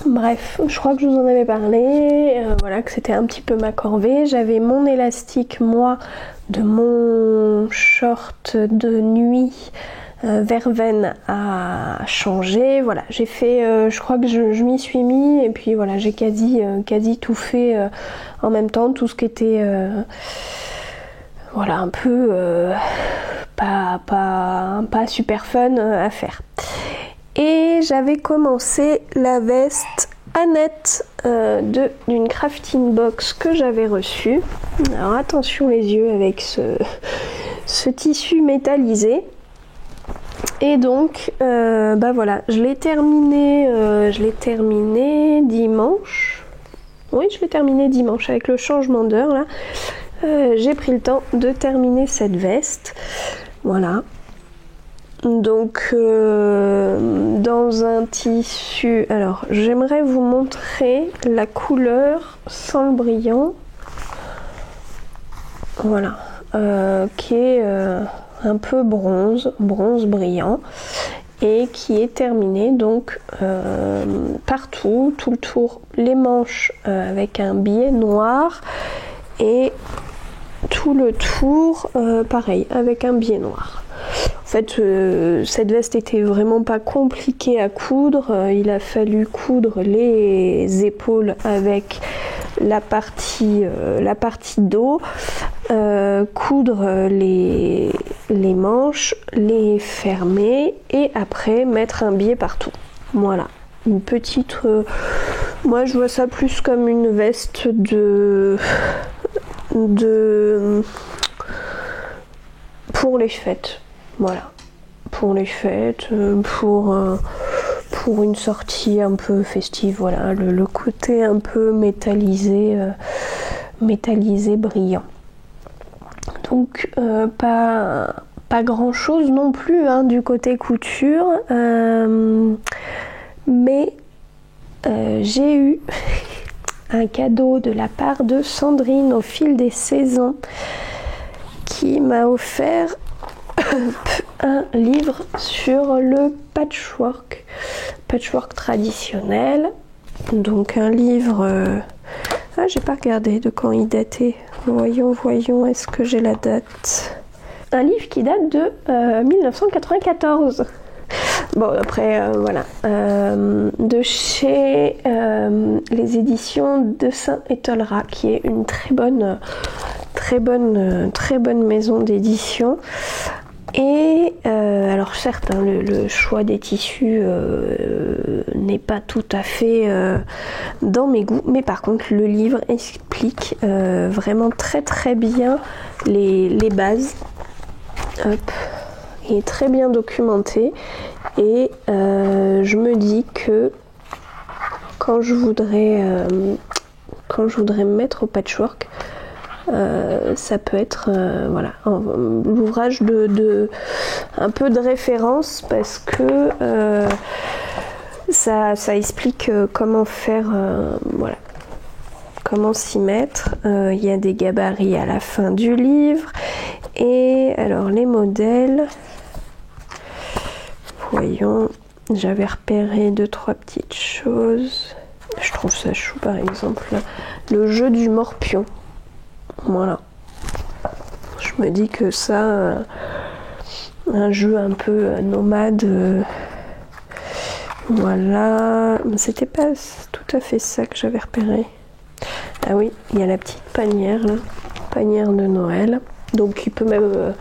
Bref, je crois que je vous en avais parlé, voilà, que c'était un petit peu ma corvée. J'avais mon élastique, moi, de mon short de nuit verveine à changer. Voilà, j'ai fait, je crois que je m'y suis mis, et puis voilà, j'ai quasi tout fait en même temps, tout ce qui était voilà, un peu pas super fun à faire. Et j'avais commencé la veste Annette d'une crafting box que j'avais reçue. Alors attention les yeux avec ce tissu métallisé. Et donc voilà, je l'ai terminé dimanche. Oui, je l'ai terminé dimanche avec le changement d'heure là. J'ai pris le temps de terminer cette veste. Voilà. Donc dans un tissu, alors j'aimerais vous montrer la couleur sans le brillant, voilà, qui est un peu bronze brillant et qui est terminé donc partout, tout le tour, les manches avec un biais noir et tout le tour pareil avec un biais noir. En fait, cette veste était vraiment pas compliquée à coudre. Il a fallu coudre les épaules avec la partie dos, coudre les manches, les fermer et après mettre un biais partout. Voilà, une petite. Moi, je vois ça plus comme une veste pour les fêtes. Voilà, pour les fêtes, pour une sortie un peu festive, voilà, le côté un peu métallisé brillant. Donc pas grand chose non plus hein, du côté couture, mais j'ai eu un cadeau de la part de Sandrine au fil des saisons qui m'a offert un livre sur le patchwork traditionnel. Donc un livre j'ai pas regardé de quand il datait. Voyons, est-ce que j'ai la date? Un livre qui date de 1994. Bon après voilà, de chez les éditions de Saint-Étolera, qui est une très bonne maison d'édition. Et alors certes hein, le choix des tissus n'est pas tout à fait dans mes goûts, mais par contre le livre explique vraiment très bien les bases. Hop. Il est très bien documenté et je me dis que quand je voudrais me mettre au patchwork, ça peut être voilà, l'ouvrage de un peu de référence, parce que ça explique comment faire, voilà, comment s'y mettre. Il y a des gabarits à la fin du livre. Et alors les modèles, voyons, j'avais repéré 2-3 petites choses. Je trouve ça chou, par exemple le jeu du morpion. Voilà, je me dis que ça, un jeu un peu nomade, voilà, c'était pas tout à fait ça que j'avais repéré. Ah oui, il y a la petite panière là, panière de Noël, donc il peut même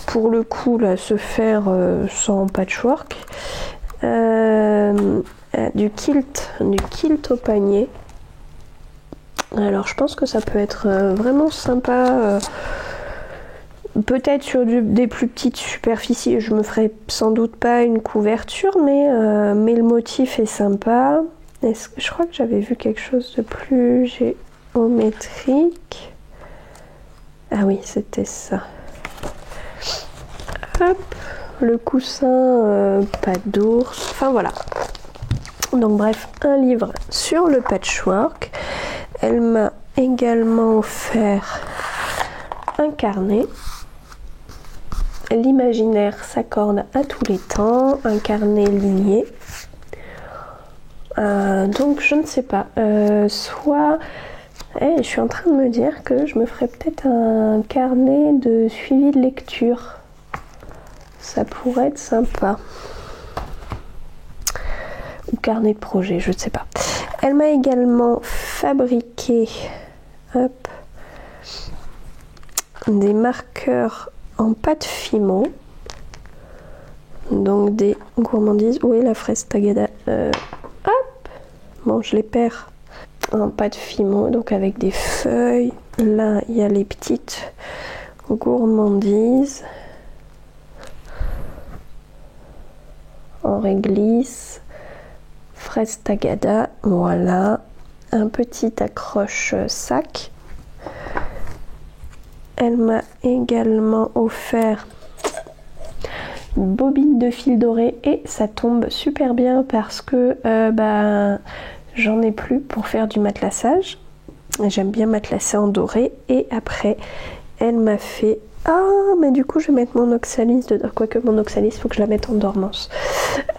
pour le coup là se faire sans patchwork. Du kilt au panier. Alors je pense que ça peut être vraiment sympa, peut-être sur des plus petites superficies. Je me ferai sans doute pas une couverture, mais le motif est sympa. Je crois que j'avais vu quelque chose de plus géométrique. Ah oui, c'était ça. Hop, le coussin pas d'ours, enfin voilà. Donc bref, un livre sur le patchwork. Elle m'a également offert un carnet. L'imaginaire s'accorde à tous les temps, un carnet ligné. Donc je ne sais pas, soit je suis en train de me dire que je me ferais peut-être un carnet de suivi de lecture. Ça pourrait être sympa. Ou carnet de projet, je ne sais pas. Elle m'a également fabriqué des marqueurs en pâte Fimo. Donc des gourmandises. Où est la fraise tagada? Bon, je les perds en pâte Fimo, donc avec des feuilles. Là, il y a les petites gourmandises en réglisse, fraise tagada, voilà, un petit accroche sac. Elle m'a également offert une bobine de fil doré et ça tombe super bien parce que j'en ai plus pour faire du matelassage. J'aime bien matelasser en doré et après elle m'a fait mais du coup je vais mettre mon oxalis dedans, quoique mon oxalis il faut que je la mette en dormance.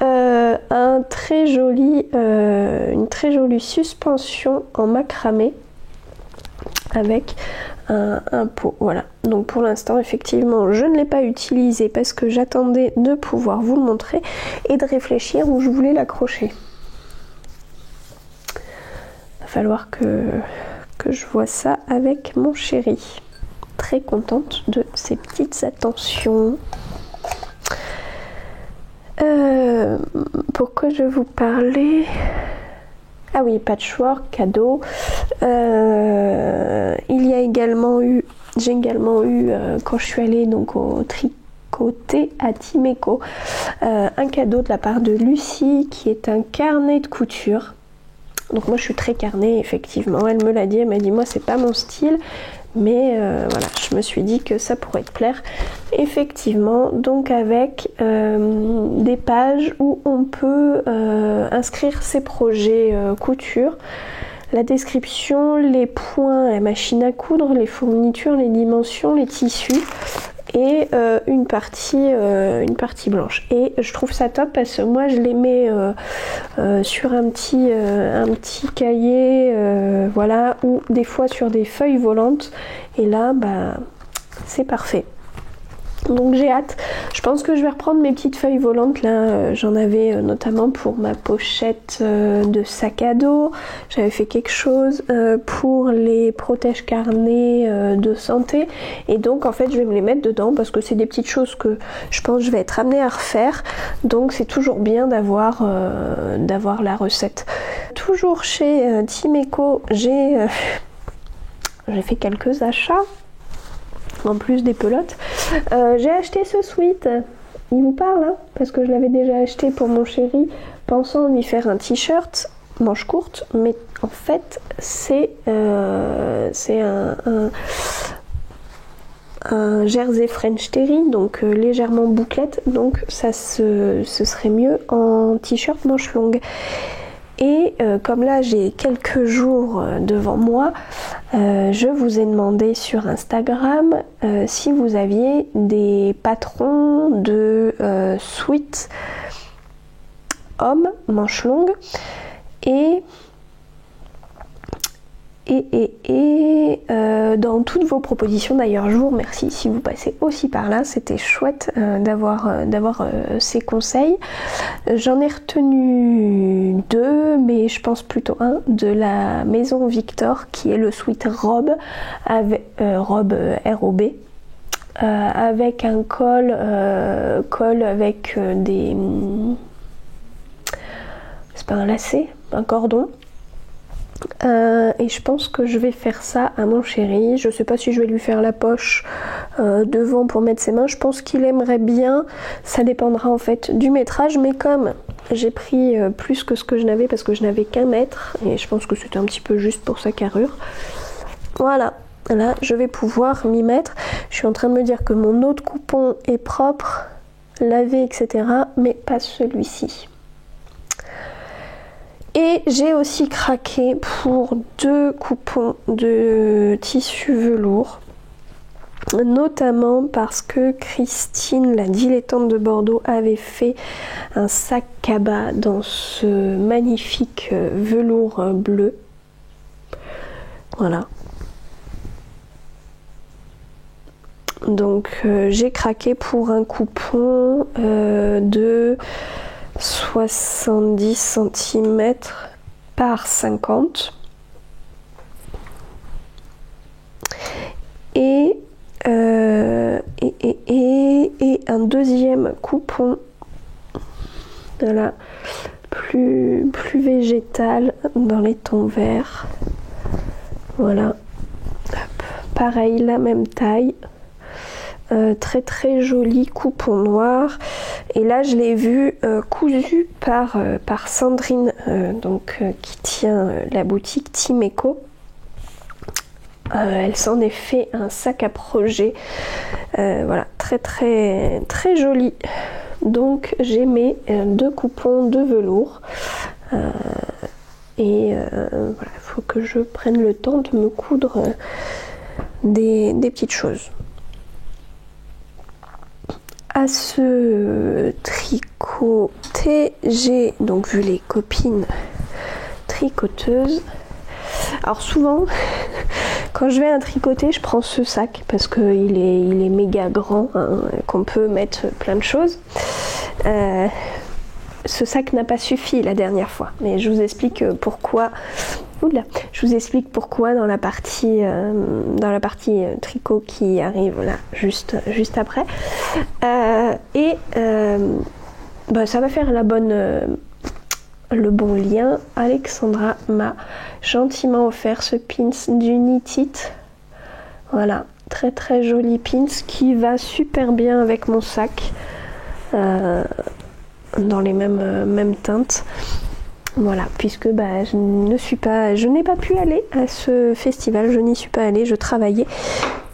Une très jolie suspension en macramé avec un pot, voilà. Donc pour l'instant effectivement je ne l'ai pas utilisé parce que j'attendais de pouvoir vous le montrer et de réfléchir où je voulais l'accrocher. Il va falloir que je vois ça avec mon chéri. Très contente de ces petites attentions. Pourquoi je vous parlais? Ah oui, patchwork, cadeau. J'ai également eu quand je suis allée donc au tricoté à Timeco, un cadeau de la part de Lucie qui est un carnet de couture. Donc moi je suis très carnet effectivement, elle me l'a dit, elle m'a dit moi c'est pas mon style, mais voilà, je me suis dit que ça pourrait te plaire. Effectivement, donc avec des pages où on peut inscrire ses projets couture, la description, les points, la machine à coudre, les fournitures, les dimensions, les tissus et une partie blanche. Et je trouve ça top parce que moi je les mets sur un petit cahier, voilà, ou des fois sur des feuilles volantes. Et là, c'est parfait. Donc j'ai hâte. Je pense que je vais reprendre mes petites feuilles volantes. Là, j'en avais notamment pour ma pochette de sac à dos. J'avais fait quelque chose pour les protèges carnets de santé. Et donc en fait, je vais me les mettre dedans parce que c'est des petites choses que je pense que je vais être amenée à refaire. Donc c'est toujours bien d'avoir la recette. Toujours chez Timeco, j'ai fait quelques achats. En plus des pelotes. J'ai acheté ce sweat. Il vous parle, hein, parce que je l'avais déjà acheté pour mon chéri, pensant lui faire un t-shirt manche courte, mais en fait c'est un jersey French Terry, donc légèrement bouclette, donc ça ce serait mieux en t-shirt manche longue. Et comme là j'ai quelques jours devant moi, je vous ai demandé sur Instagram si vous aviez des patrons de sweat homme manche longue et dans toutes vos propositions, d'ailleurs je vous remercie si vous passez aussi par là, c'était chouette d'avoir ces conseils. J'en ai retenu 2, mais je pense plutôt un de la maison Victor qui est le sweat robe avec robe ROB avec un col avec des c'est pas un lacet, un cordon. Et je pense que je vais faire ça à mon chéri. Je sais pas si je vais lui faire la poche devant pour mettre ses mains. Je pense qu'il aimerait bien. Ça dépendra en fait du métrage, mais comme j'ai pris plus que ce que je n'avais parce que je n'avais qu'un mètre et je pense que c'était un petit peu juste pour sa carrure. Voilà, là je vais pouvoir m'y mettre. Je suis en train de me dire que mon autre coupon est propre, lavé, etc. mais pas celui-ci. Et j'ai aussi craqué pour 2 coupons de tissu velours, notamment parce que Christine, la dilettante de Bordeaux, avait fait un sac cabas dans ce magnifique velours bleu. Voilà. Donc j'ai craqué pour un coupon de 70 cm par 50 et un deuxième coupon, voilà, plus végétal dans les tons verts. Voilà. Hop. Pareil, la même taille. Très très joli coupon noir. Et là, je l'ai vu cousu par Sandrine, qui tient la boutique Timeco. Elle s'en est fait un sac à projet. Voilà, très très très joli. Donc j'ai mis 2 coupons de velours. Voilà, il faut que je prenne le temps de me coudre des petites choses. À ce tricoter, j'ai donc vu les copines tricoteuses. Alors souvent, quand je vais à tricoter, je prends ce sac parce qu'il est méga grand, hein, qu'on peut mettre plein de choses. Ce sac n'a pas suffi la dernière fois, mais je vous explique pourquoi. Oula, je vous explique pourquoi dans la partie tricot qui arrive là juste après. Ça va faire le bon lien. Alexandra m'a gentiment offert ce pins du Knit It. Voilà, très très joli pins qui va super bien avec mon sac, dans les mêmes teintes. Voilà, puisque je n'ai pas pu aller à ce festival, je n'y suis pas allée, je travaillais.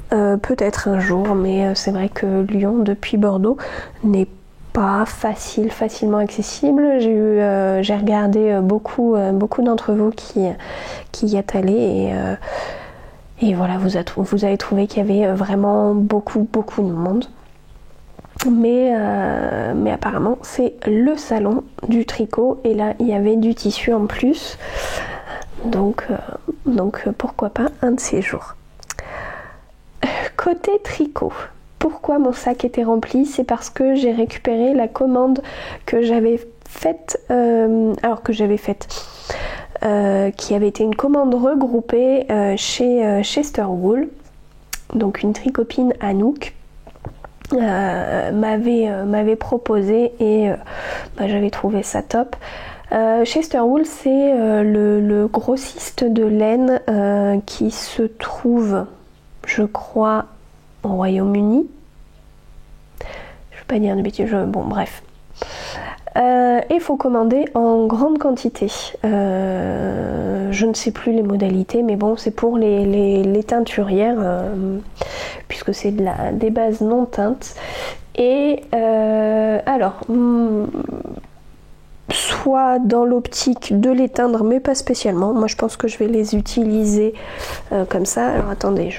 Peut-être un jour, mais c'est vrai que Lyon depuis Bordeaux n'est pas facilement accessible. J'ai regardé beaucoup d'entre vous qui y êtes allés et voilà, vous avez trouvé qu'il y avait vraiment beaucoup de monde. Mais apparemment c'est le salon du tricot et là il y avait du tissu en plus, donc pourquoi pas un de ces jours. Côté tricot, pourquoi mon sac était rempli? C'est parce que j'ai récupéré la commande que j'avais faite, qui avait été une commande regroupée chez Chesterwool, donc une tricopine Anouk m'avait proposé et j'avais trouvé ça top. Chesterwool, c'est le grossiste de laine qui se trouve, je crois, au Royaume-Uni. Je ne vais pas dire de bêtises, bon bref. Il faut commander en grande quantité. Je ne sais plus les modalités, mais bon, c'est pour les teinturières, puisque c'est des bases non teintes. Et soit dans l'optique de les teindre, mais pas spécialement. Moi, je pense que je vais les utiliser comme ça. Alors attendez,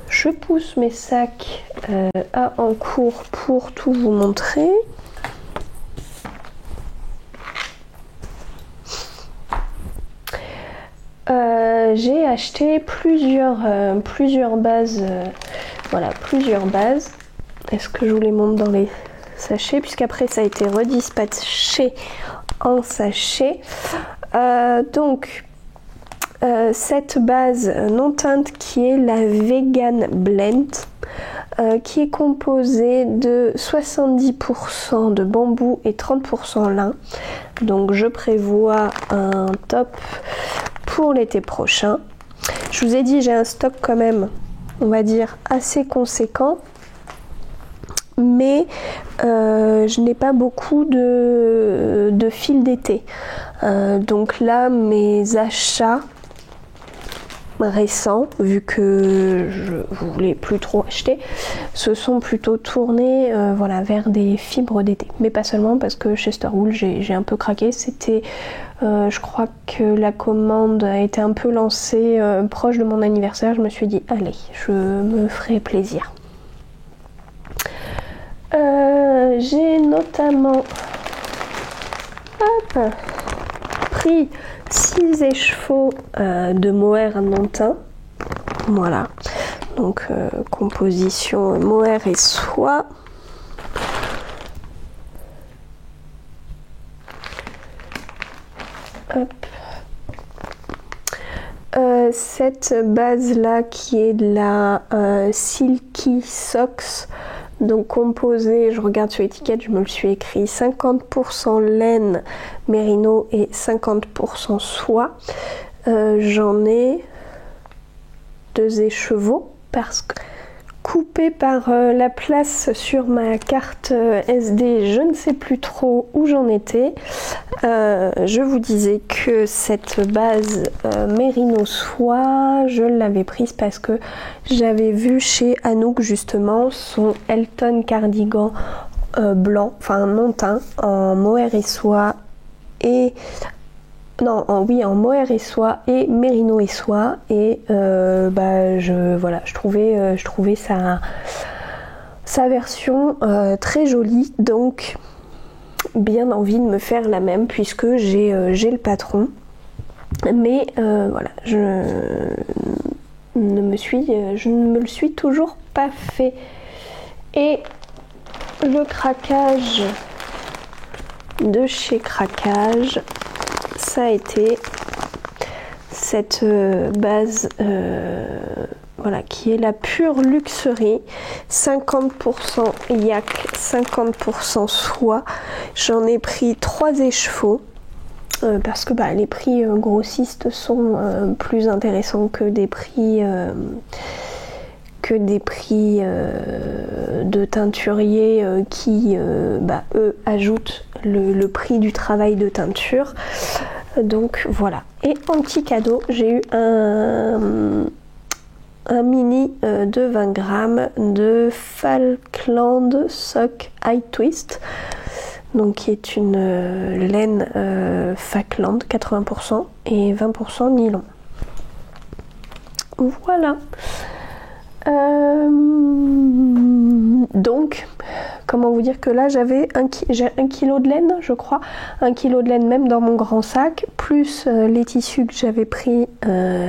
je pousse mes sacs à en cours pour tout vous montrer. J'ai acheté plusieurs bases. Voilà, plusieurs bases. Est-ce que je vous les montre dans les sachets? Puisqu'après ça a été redispatché en sachet. Cette base non teinte qui est la Vegan Blend, qui est composée de 70% de bambou et 30% lin. Donc je prévois un top pour l'été prochain. Je vous ai dit, j'ai un stock quand même, on va dire, assez conséquent, mais je n'ai pas beaucoup de fil d'été. Donc là, mes achats récents, vu que je voulais plus trop acheter, se sont plutôt tournés vers des fibres d'été, mais pas seulement, parce que Chesterwool, j'ai un peu craqué. C'était je crois que la commande a été un peu lancée proche de mon anniversaire. Je me suis dit allez, je me ferai plaisir. J'ai notamment pris 6 écheveaux de mohair non teint. Voilà, donc composition mohair et soie. Hop. Cette base là qui est de la Silky Socks, Donc composé, je regarde sur l'étiquette, je me le suis écrit, 50% laine mérino et 50% soie. J'en ai 2 écheveaux parce que coupé par la place sur ma carte SD, je ne sais plus trop où j'en étais. Je vous disais que cette base mérino soie, je l'avais prise parce que j'avais vu chez Anouk justement son Elton cardigan blanc, enfin non teint, en mohair et soie et en mohair et soie et mérino et soie et je trouvais sa version très jolie, donc bien envie de me faire la même puisque j'ai le patron, mais voilà, je ne me le suis toujours pas fait. Et le craquage de chez Craquage, ça a été cette base qui est la pure luxerie, 50% yak, 50% soie. J'en ai pris 3 écheveaux parce que les prix grossistes sont plus intéressants que des prix de teinturiers qui eux ajoutent le prix du travail de teinture. Donc voilà. Et en petit cadeau, j'ai eu un mini de 20 grammes de Falkland Sock High Twist, donc qui est une laine Falkland 80% et 20% nylon. Voilà. Donc, comment vous dire que là j'ai 1 kilo de laine, je crois, 1 kilo de laine même dans mon grand sac, plus les tissus que j'avais pris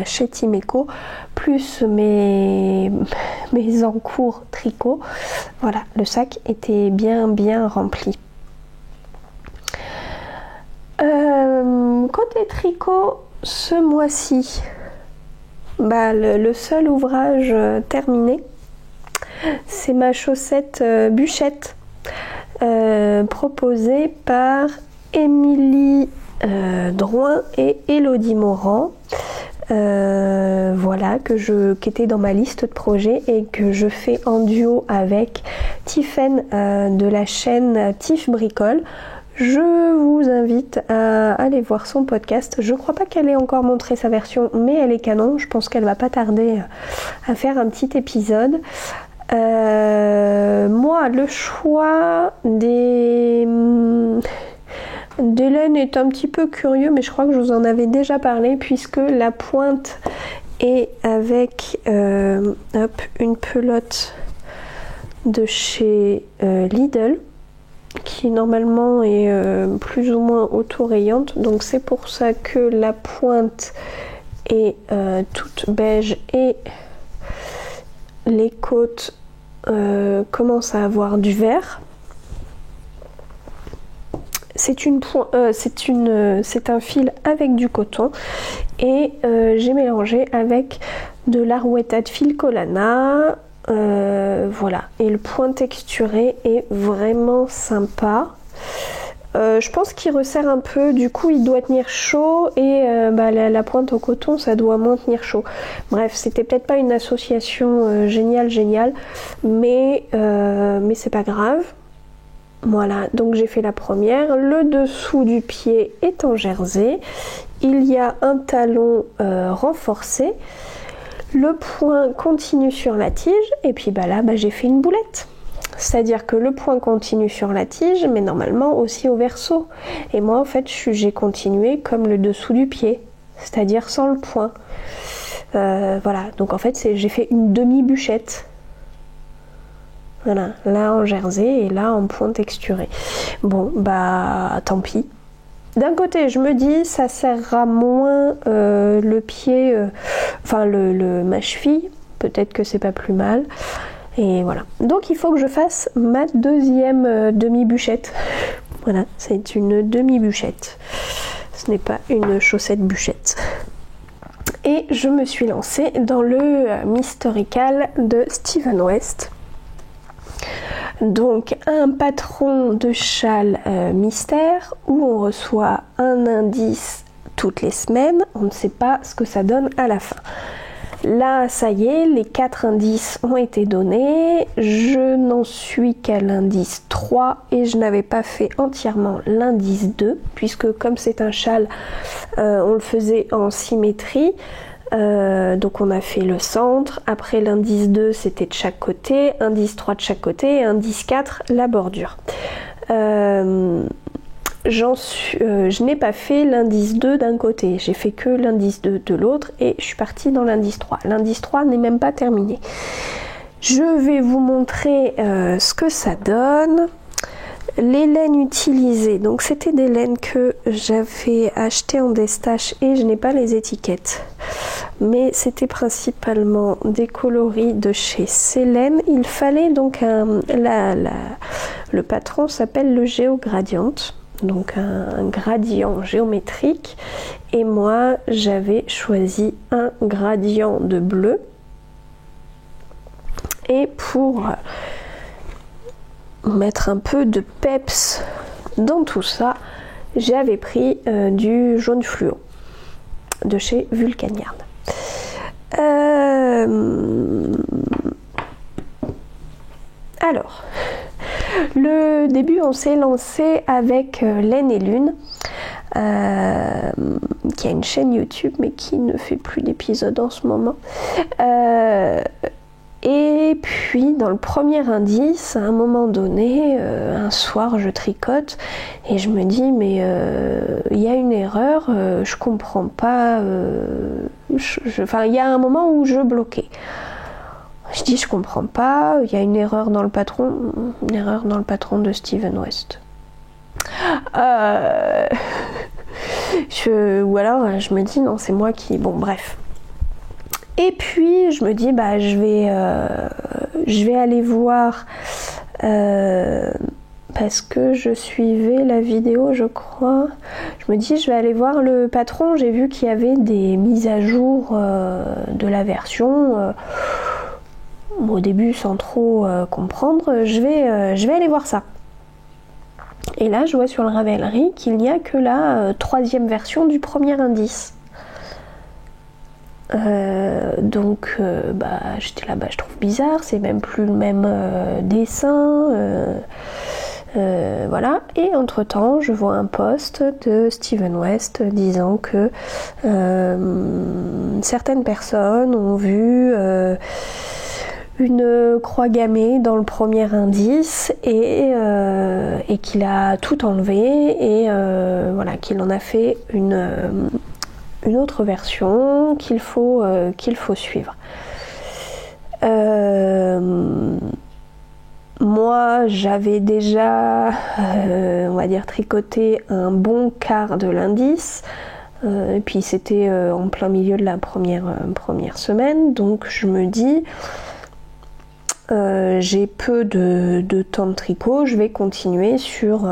chez Timeco, plus mes encours tricot. Voilà, le sac était bien rempli. Côté tricot, ce mois-ci, le seul ouvrage terminé, c'est ma chaussette bûchette proposée par Émilie Drouin et Elodie Morand, qui était dans ma liste de projets et que je fais en duo avec Tiffaine de la chaîne Tiff Bricole. Je vous invite à aller voir son podcast. Je crois pas qu'elle ait encore montré sa version, mais elle est canon. Je pense qu'elle va pas tarder à faire un petit épisode. Moi, le choix des laines est un petit peu curieux, mais je crois que je vous en avais déjà parlé, puisque la pointe est avec une pelote de chez Lidl, qui normalement est plus ou moins auto-rayante, donc c'est pour ça que la pointe est toute beige et les côtes commencent à avoir du vert. C'est un fil avec du coton et j'ai mélangé avec de l'Arwetta de fil Colana. Voilà, et le point texturé est vraiment sympa. Je pense qu'il resserre un peu, du coup il doit tenir chaud et la pointe au coton ça doit moins tenir chaud. Bref, c'était peut-être pas une association géniale, mais c'est pas grave. Voilà, donc j'ai fait la première. Le dessous du pied est en jersey. Il y a un talon renforcé. Le point continue sur la tige et puis j'ai fait une boulette. C'est-à-dire que le point continue sur la tige, mais normalement aussi au verso. Et moi, en fait, j'ai continué comme le dessous du pied, c'est-à-dire sans le point. Voilà, donc en fait, j'ai fait une demi-bûchette. Voilà, là en jersey et là en point texturé. Bon, tant pis. D'un côté, je me dis, ça serrera moins le pied, ma cheville. Peut-être que c'est pas plus mal. Et voilà. Donc, il faut que je fasse ma deuxième demi-bûchette. Voilà, c'est une demi-bûchette. Ce n'est pas une chaussette bûchette. Et je me suis lancée dans le Mysterical de Steven West. Donc un patron de châle mystère où on reçoit un indice toutes les semaines, on ne sait pas ce que ça donne à la fin. Là, ça y est, les 4 indices ont été donnés, je n'en suis qu'à l'indice 3 et je n'avais pas fait entièrement l'indice 2, puisque comme c'est un châle, on le faisait en symétrie, donc on a fait le centre, après l'indice 2 c'était de chaque côté, indice 3 de chaque côté et indice 4 la bordure. Je n'ai pas fait l'indice 2 d'un côté, j'ai fait que l'indice 2 de l'autre et je suis partie dans l'indice 3. L'indice 3 n'est même pas terminé. Je vais vous montrer ce que ça donne. Les laines utilisées, donc c'était des laines que j'avais achetées en destache et je n'ai pas les étiquettes. Mais c'était principalement des coloris de chez Célène. Il fallait donc le patron s'appelle le Géogradient. Donc un gradient géométrique et moi j'avais choisi un gradient de bleu et pour mettre un peu de peps dans tout ça j'avais pris du jaune fluo de chez Vulcanyard. Alors le début, on s'est lancé avec Laine et Lune, qui a une chaîne YouTube, mais qui ne fait plus d'épisodes en ce moment. Et puis, dans le premier indice, à un moment donné, un soir, je tricote et je me dis, mais il y a une erreur, je comprends pas. Il y a un moment où je bloquais. Je dis je comprends pas, il y a une erreur dans le patron de Steven West. Ou alors je me dis non c'est moi qui... Bon bref. Et puis je me dis bah je vais aller voir parce que je suivais la vidéo je crois. Je me dis je vais aller voir le patron, j'ai vu qu'il y avait des mises à jour de la version. Au début sans trop comprendre, je vais aller voir ça. Et là je vois sur le Ravelry qu'il n'y a que la 3e version du premier indice. Donc j'étais là, je trouve bizarre, c'est même plus le même dessin. Voilà. Et entre temps je vois un post de Steven West disant que certaines personnes ont vu une croix gammée dans le premier indice et qu'il a tout enlevé et voilà, qu'il en a fait une autre version qu'il faut suivre. Moi j'avais déjà on va dire tricoté un bon quart de l'indice. Et puis c'était en plein milieu de la première semaine, donc je me dis j'ai peu de temps de tricot, je vais continuer sur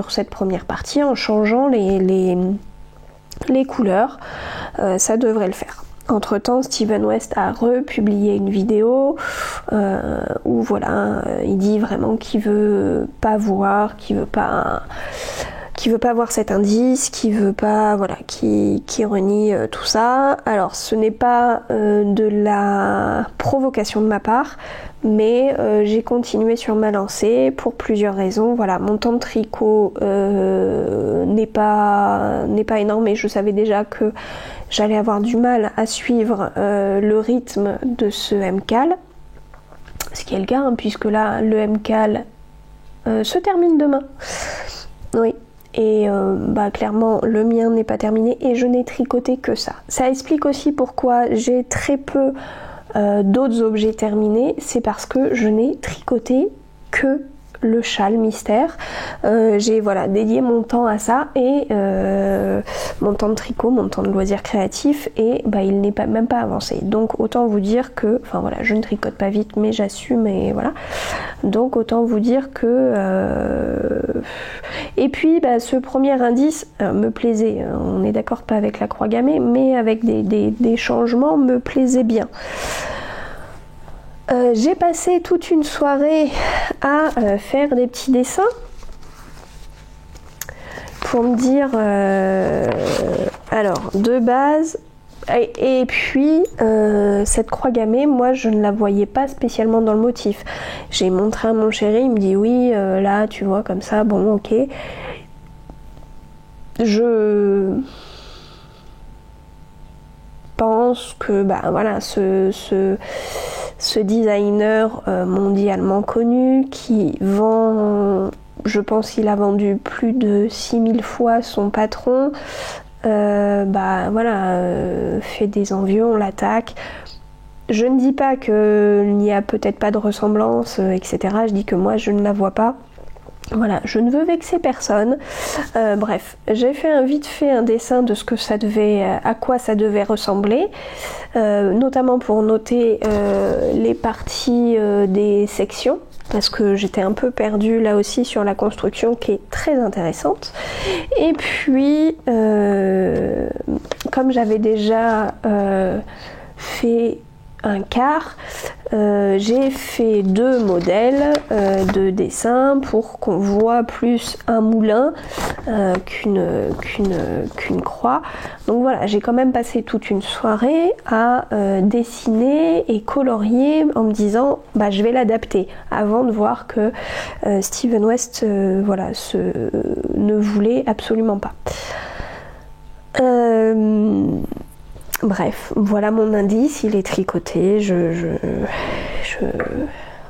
cette première partie en changeant les couleurs, ça devrait le faire. Entre temps, Steven West a republié une vidéo où voilà, il dit vraiment qu'il veut pas voir, qu'il veut pas voir cet indice, qui veut pas, voilà, qui renie tout ça. Alors ce n'est pas de la provocation de ma part, mais j'ai continué sur ma lancée pour plusieurs raisons. Voilà, mon temps de tricot n'est pas énorme et je savais déjà que j'allais avoir du mal à suivre le rythme de ce MCAL, ce qui est le cas, hein, puisque là le MCAL se termine demain. Oui. Et clairement le mien n'est pas terminé et je n'ai tricoté que ça. Ça explique aussi pourquoi j'ai très peu d'autres objets terminés, c'est parce que je n'ai tricoté que le châle mystère. J'ai dédié mon temps à ça et mon temps de tricot, mon temps de loisir créatif et il n'est même pas avancé. Donc autant vous dire que, je ne tricote pas vite mais j'assume et voilà. Donc autant vous dire que et puis ce premier indice me plaisait. On est d'accord, pas avec la croix gammée mais avec des changements me plaisait bien. J'ai passé toute une soirée à faire des petits dessins pour me dire alors de base et puis cette croix gammée, moi je ne la voyais pas spécialement dans le motif. J'ai montré à mon chéri, il me dit oui là tu vois comme ça, bon ok. Je pense que voilà, ce designer mondialement connu qui vend, je pense qu'il a vendu plus de 6000 fois son patron, fait des envieux, on l'attaque. Je ne dis pas qu'il n'y a peut-être pas de ressemblance, etc. Je dis que moi je ne la vois pas. Voilà, je ne veux vexer personne. Bref, j'ai fait vite fait un dessin de ce que ça devait, à quoi ça devait ressembler, notamment pour noter les parties des sections, parce que j'étais un peu perdue là aussi sur la construction qui est très intéressante. Et puis, comme j'avais déjà fait un quart, j'ai fait 2 modèles de dessin pour qu'on voit plus un moulin qu'une croix. Donc voilà, j'ai quand même passé toute une soirée à dessiner et colorier en me disant je vais l'adapter avant de voir que Steven West ne voulait absolument pas. Bref, voilà mon indice, il est tricoté,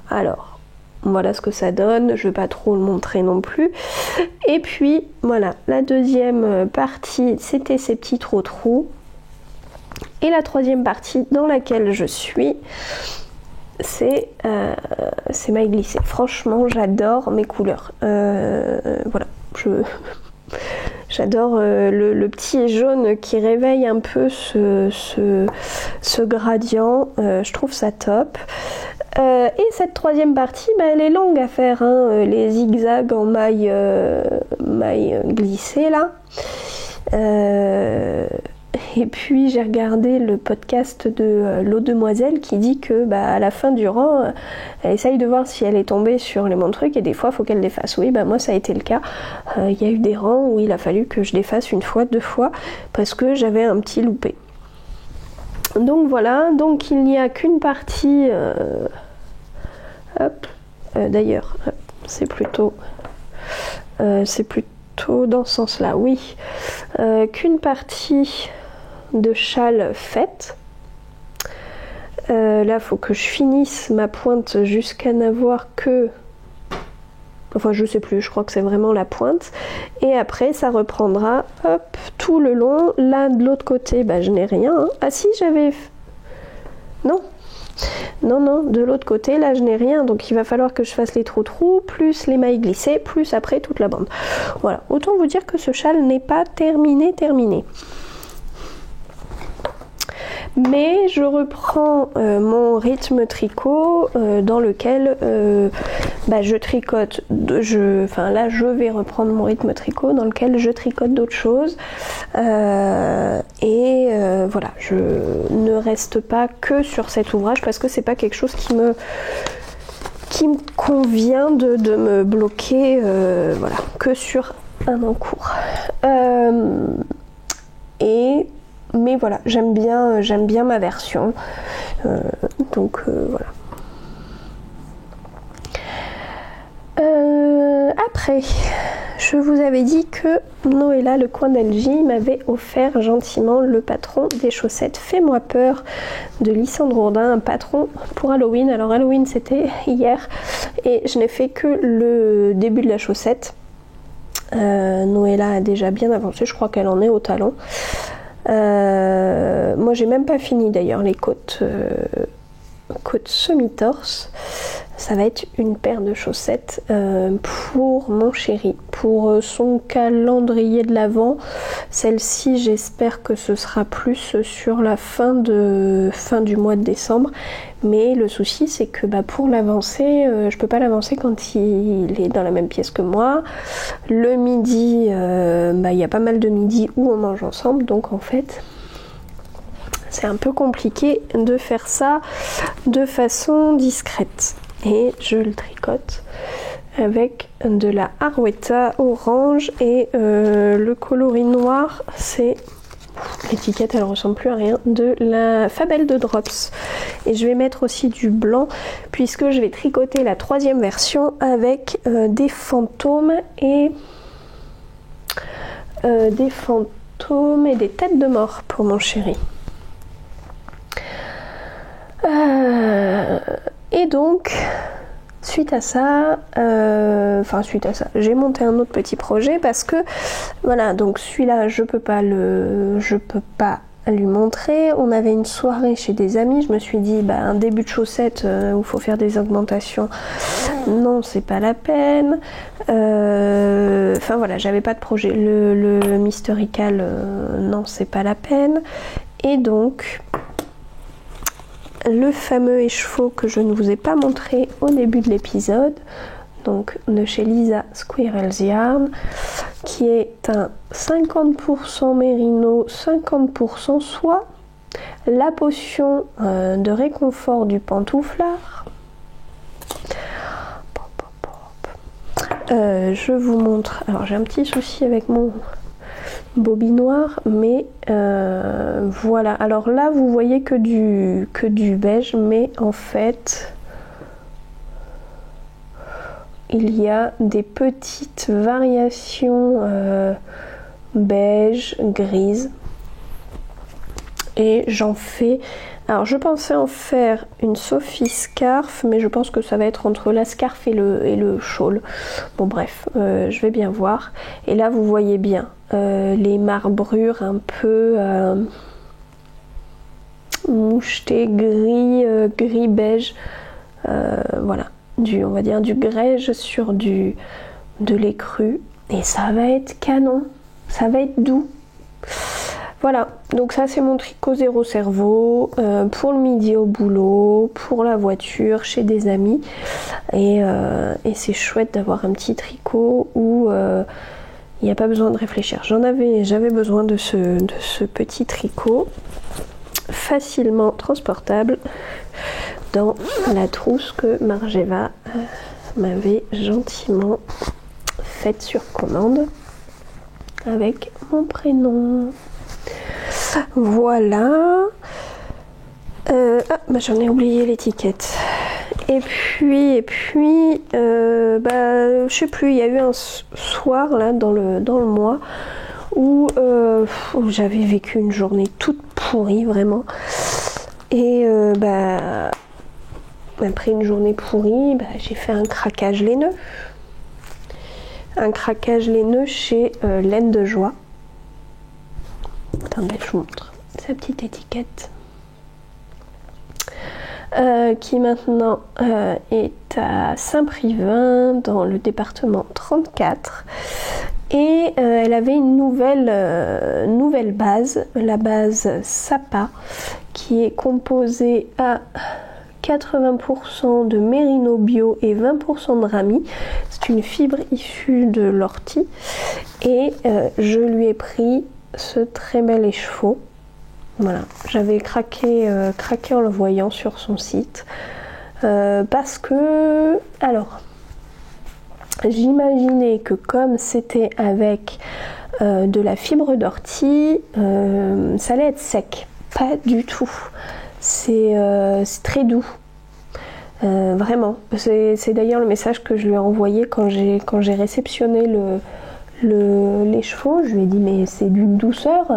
alors, voilà ce que ça donne, je vais pas trop le montrer non plus. Et puis, voilà, la deuxième partie, c'était ces petits trous. Et la troisième partie dans laquelle je suis, c'est maille glissée. Franchement, j'adore mes couleurs. Voilà, j'adore le petit jaune qui réveille un peu ce gradient, je trouve ça top. Et cette troisième partie, elle est longue à faire, hein, les zigzags en maille glissée là. Et puis j'ai regardé le podcast de l'eau demoiselle qui dit que à la fin du rang, elle essaye de voir si elle est tombée sur les bons trucs et des fois il faut qu'elle défasse. Oui, moi ça a été le cas. Il y a eu des rangs où il a fallu que je défasse 1 fois, 2 fois parce que j'avais un petit loupé. Donc voilà, donc il n'y a qu'une partie. D'ailleurs, c'est plutôt dans ce sens-là, oui. Qu'une partie de châle faite. Là, faut que je finisse ma pointe jusqu'à n'avoir que... Enfin, je sais plus, je crois que c'est vraiment la pointe. Et après, ça reprendra, tout le long. Là, de l'autre côté, je n'ai rien. Hein. Ah si, j'avais... Non, de l'autre côté, là, je n'ai rien. Donc, il va falloir que je fasse les trous, plus les mailles glissées, plus après toute la bande. Voilà, autant vous dire que ce châle n'est pas terminé. Mais je reprends mon rythme tricot dans lequel je tricote. Là, je vais reprendre mon rythme tricot dans lequel je tricote d'autres choses. Voilà, je ne reste pas que sur cet ouvrage parce que c'est pas quelque chose qui me convient de me bloquer que sur un en cours. Mais voilà, j'aime bien ma version. Voilà. Après, je vous avais dit que Noëlla, le coin d'Algie, m'avait offert gentiment le patron des chaussettes Fais-moi peur de Lysandre Hourdin, un patron pour Halloween. Alors Halloween c'était hier et je n'ai fait que le début de la chaussette. Noëlla a déjà bien avancé, je crois qu'elle en est au talon. Moi j'ai même pas fini d'ailleurs les côtes semi-torse. Ça va être une paire de chaussettes pour mon chéri, pour son calendrier de l'Avent. Celle-ci, j'espère que ce sera plus sur la fin du mois de décembre. Mais le souci, c'est que pour l'avancer, je peux pas l'avancer quand il est dans la même pièce que moi. Le midi, y a pas mal de midi où on mange ensemble, donc en fait, c'est un peu compliqué de faire ça de façon discrète. Et je le tricote avec de la Arwetta orange et le coloris noir, c'est, l'étiquette elle ressemble plus à rien, de la Fabelle de Drops. Et je vais mettre aussi du blanc puisque je vais tricoter la 3e version avec des fantômes et des têtes de mort pour mon chéri. Et donc suite à ça, j'ai monté un autre petit projet parce que voilà, donc celui-là je peux pas lui montrer. On avait une soirée chez des amis, je me suis dit un début de chaussettes où il faut faire des augmentations, non c'est pas la peine. Enfin voilà, j'avais pas de projet. Le Mysterical, non c'est pas la peine. Et donc le fameux écheveau que je ne vous ai pas montré au début de l'épisode, donc de chez Lisa Squirrel's Yarn, qui est un 50% mérino, 50% soie, la potion de réconfort du pantouflard. Je vous montre, alors j'ai un petit souci avec mon bobinoir, mais voilà, alors là vous voyez que du beige, mais en fait il y a des petites variations beige, grise, et j'en fais, alors je pensais en faire une Sophie Scarf, mais je pense que ça va être entre la scarf et le shawl. Bon bref, je vais bien voir. Et là vous voyez bien les marbrures un peu mouchetées, gris beige, voilà, on va dire du grège sur de l'écru, et ça va être canon, ça va être doux. Voilà, donc ça c'est mon tricot zéro cerveau pour le midi au boulot, pour la voiture, chez des amis, et c'est chouette d'avoir un petit tricot où il n'y a pas besoin de réfléchir. J'avais besoin de ce petit tricot facilement transportable dans la trousse que Margeva m'avait gentiment faite sur commande avec mon prénom. Voilà. J'en ai oublié l'étiquette. Et puis, je sais plus, il y a eu un soir là dans le mois où j'avais vécu une journée toute pourrie vraiment. Et après une journée pourrie, j'ai fait un craquage laineux. Un craquage laineux chez Laine de Joie. Attendez, je vous montre sa petite étiquette. Qui maintenant est à Saint-Privin dans le département 34, et elle avait une nouvelle base, la base Sapa, qui est composée à 80% de mérino bio et 20% de rami. C'est une fibre issue de l'ortie, et je lui ai pris ce très bel écheveau. Voilà, j'avais craqué en le voyant sur son site parce que, alors, j'imaginais que comme c'était avec de la fibre d'ortie, ça allait être sec. Pas du tout. C'est très doux. Vraiment. C'est d'ailleurs le message que je lui ai envoyé quand j'ai réceptionné l'écheveau. Je lui ai dit mais c'est d'une douceur.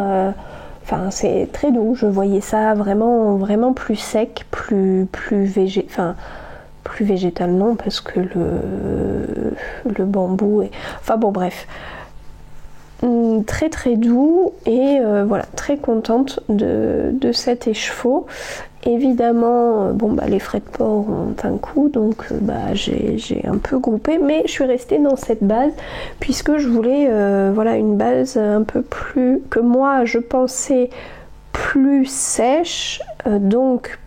Enfin, c'est très doux, je voyais ça vraiment, vraiment plus sec, plus végétal non, parce que le bambou est... Enfin bon, bref. Très très doux, et voilà, très contente de cet écheveau. Évidemment, les frais de port ont un coût, donc j'ai un peu groupé, mais je suis restée dans cette base puisque je voulais une base un peu plus, que moi je pensais plus sèche, donc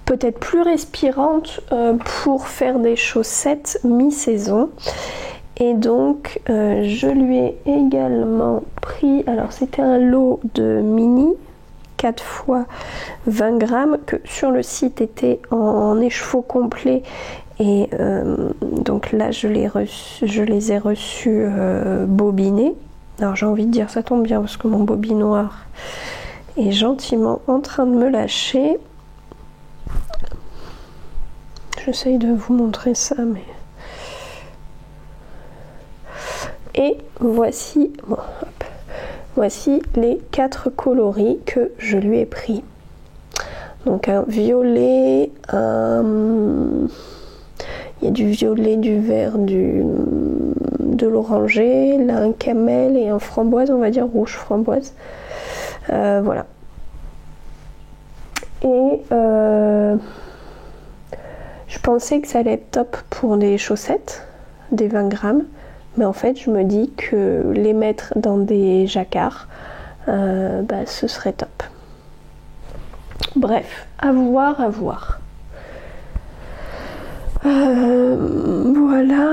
peut-être plus respirante pour faire des chaussettes mi-saison. Et donc je lui ai également pris, alors c'était un lot de mini 4 fois 20 grammes que sur le site était en écheveau complet, et donc là je les ai reçus bobinés. Alors j'ai envie de dire ça tombe bien parce que mon bobinoir est gentiment en train de me lâcher. J'essaye de vous montrer ça, mais... Et voici, bon, hop, voici les 4 coloris que je lui ai pris. Donc un violet, il y a du violet, du vert, de l'orangé, là un camel et un framboise, on va dire rouge framboise. Voilà. Et je pensais que ça allait être top pour des chaussettes, des 20 grammes. Mais en fait, je me dis que les mettre dans des jacquards, ce serait top. Bref, à voir, à voir. Voilà,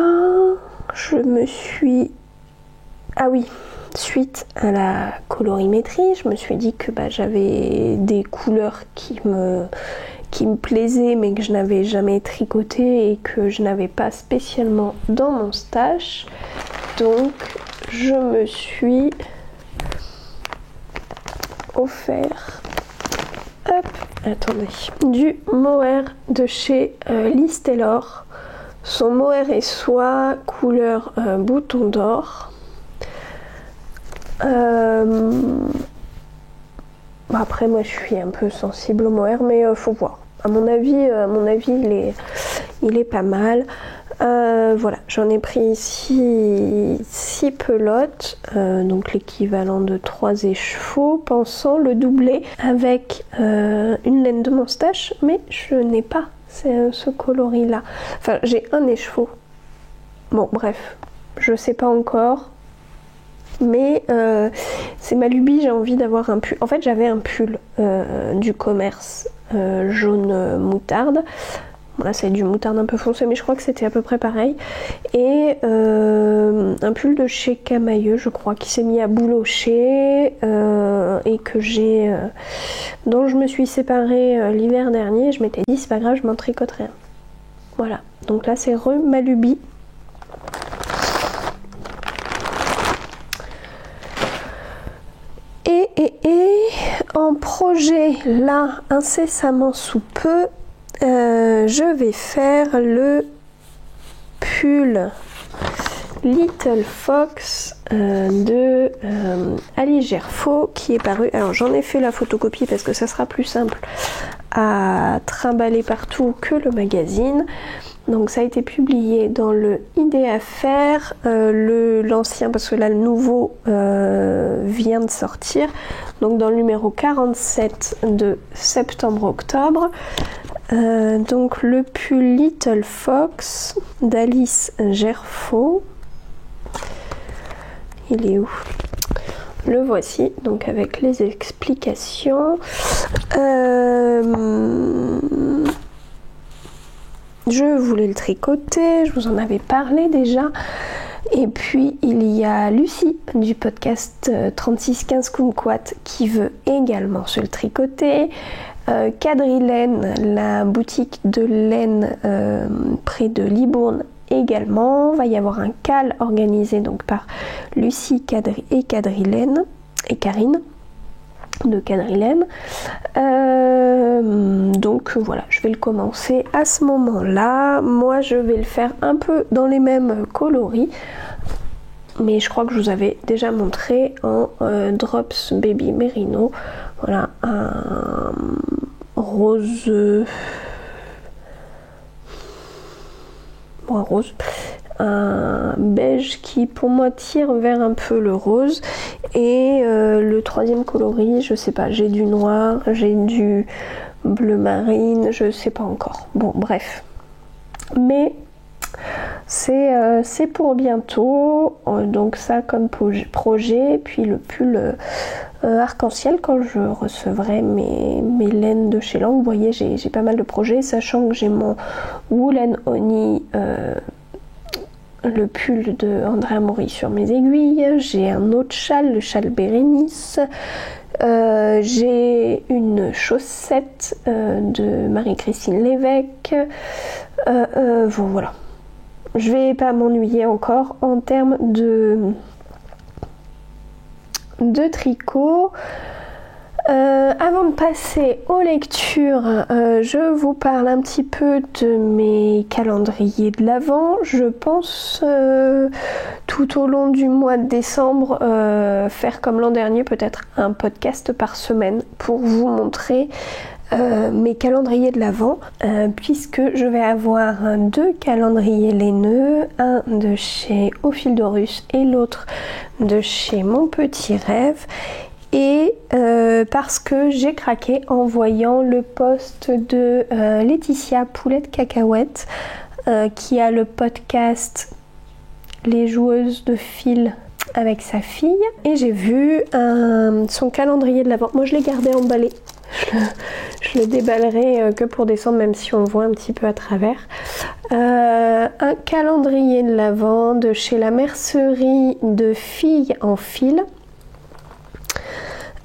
je me suis... Ah oui, suite à la colorimétrie, je me suis dit que j'avais des couleurs qui me plaisaient mais que je n'avais jamais tricoté et que je n'avais pas spécialement dans mon stash. Donc je me suis offert du mohair de chez Liz Taylor. Son mohair est soie couleur bouton d'or. Après moi je suis un peu sensible au mohair, mais faut voir. À mon avis il est pas mal. Voilà, j'en ai pris 6 pelotes, donc l'équivalent de 3 écheveaux, pensant le doubler avec une laine de mon stash, mais je n'ai pas ce coloris là. Enfin, j'ai un écheveau. Bon, bref, je sais pas encore. Mais c'est ma lubie, j'ai envie d'avoir un pull. En fait, j'avais un pull du commerce jaune moutarde. Bon, là, c'est du moutarde un peu foncé, mais je crois que c'était à peu près pareil. Et un pull de chez Camailleux, je crois, qui s'est mis à boulocher et que dont je me suis séparée l'hiver dernier. Je m'étais dit, c'est pas grave, je m'en tricoterai un. Voilà. Donc là, c'est ma lubie. Et en projet, là, incessamment sous peu, je vais faire le pull Little Fox de Alice Gerfaux qui est paru. Alors j'en ai fait la photocopie parce que ça sera plus simple à trimballer partout que le magazine. Donc ça a été publié dans le Idée à faire, l'ancien, parce que là le nouveau vient de sortir, donc dans le numéro 47 de septembre-octobre. Donc le pull Little Fox d'Alice Gerfaux. Il est où ? Le voici, donc avec les explications. Je voulais le tricoter, je vous en avais parlé déjà. Et puis il y a Lucie du podcast 3615 Kumquat qui veut également se le tricoter. Quadrilaine, la boutique de laine près de Libourne également. Il va y avoir un cal organisé donc par Lucie et Quadrilaine et Karine de Quadrilaine. Donc voilà, je vais le commencer à ce moment-là. Moi je vais le faire un peu dans les mêmes coloris, mais je crois que je vous avais déjà montré en Drops Baby Merino. Voilà, un rose, un beige qui pour moi tire vers un peu le rose, et le troisième coloris, je sais pas, j'ai du noir, j'ai du bleu marine, je sais pas encore. Bon bref, mais c'est pour bientôt, donc ça comme projet. Puis le pull arc-en-ciel quand je recevrai mes laines de chez Lang. Vous voyez, j'ai pas mal de projets, sachant que j'ai mon Woolen Honey le pull de Andrea Mori sur mes aiguilles, j'ai un autre châle, le châle Bérénice, j'ai une chaussette de Marie-Christine Lévesque, bon voilà. Je vais pas m'ennuyer encore en termes de tricot. Avant de passer aux lectures, je vous parle un petit peu de mes calendriers de l'Avent. Je pense tout au long du mois de décembre faire comme l'an dernier, peut-être un podcast par semaine pour vous montrer mes calendriers de l'Avent, puisque je vais avoir 2 calendriers laineux, un de chez Au Fil d'Horus et l'autre de chez Mon Petit Rêve. Et parce que j'ai craqué en voyant le post de Laetitia Poulette Cacahuète qui a le podcast Les joueuses de fil avec sa fille, et j'ai vu son calendrier de l'Avent. Moi je l'ai gardé emballé, je le déballerai que pour décembre, même si on voit un petit peu à travers. Un calendrier de l'Avent de chez la mercerie de filles en fil,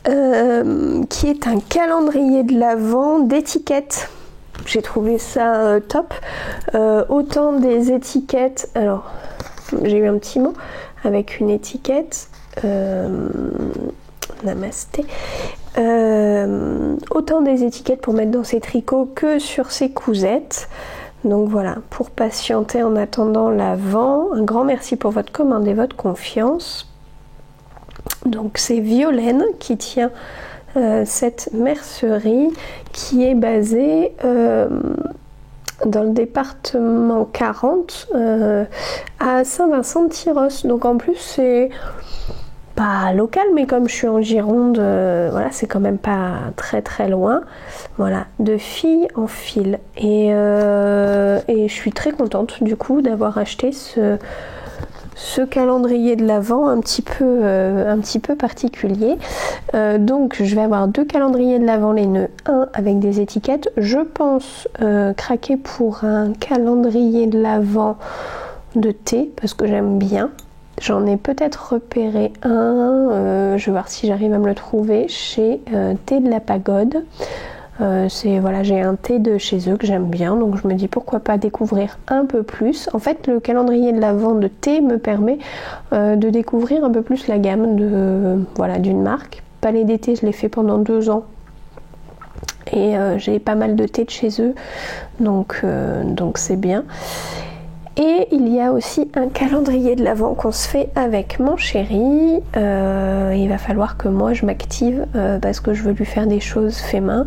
qui est un calendrier de l'Avent d'étiquettes. J'ai trouvé ça top. Autant des étiquettes, alors j'ai eu un petit mot avec une étiquette, namasté, autant des étiquettes pour mettre dans ses tricots que sur ses cousettes. Donc voilà, pour patienter en attendant l'Avent. Un grand merci pour votre commande et votre confiance. Donc c'est Violaine qui tient cette mercerie qui est basée dans le département 40 à Saint-Vincent-de-Tyrosse. Donc en plus c'est pas local, mais comme je suis en Gironde, voilà, c'est quand même pas très très loin. Voilà, de filles en fil. Et je suis très contente du coup d'avoir acheté ce calendrier de l'Avent un petit peu particulier. Donc je vais avoir 2 calendriers de l'Avent laineux, un avec des étiquettes. Je pense craquer pour un calendrier de l'Avent de thé parce que j'aime bien. J'en ai peut-être repéré un, je vais voir si j'arrive à me le trouver chez Thé de la Pagode. Voilà, j'ai un thé de chez eux que j'aime bien, donc je me dis pourquoi pas découvrir un peu plus. En fait, le calendrier de l'Avent de thé me permet de découvrir un peu plus la gamme d'une marque. Palais d'été, je l'ai fait pendant 2 ans et j'ai pas mal de thé de chez eux, donc c'est bien. Et il y a aussi un calendrier de l'Avent qu'on se fait avec mon chéri. Il va falloir que moi je m'active parce que je veux lui faire des choses fait main.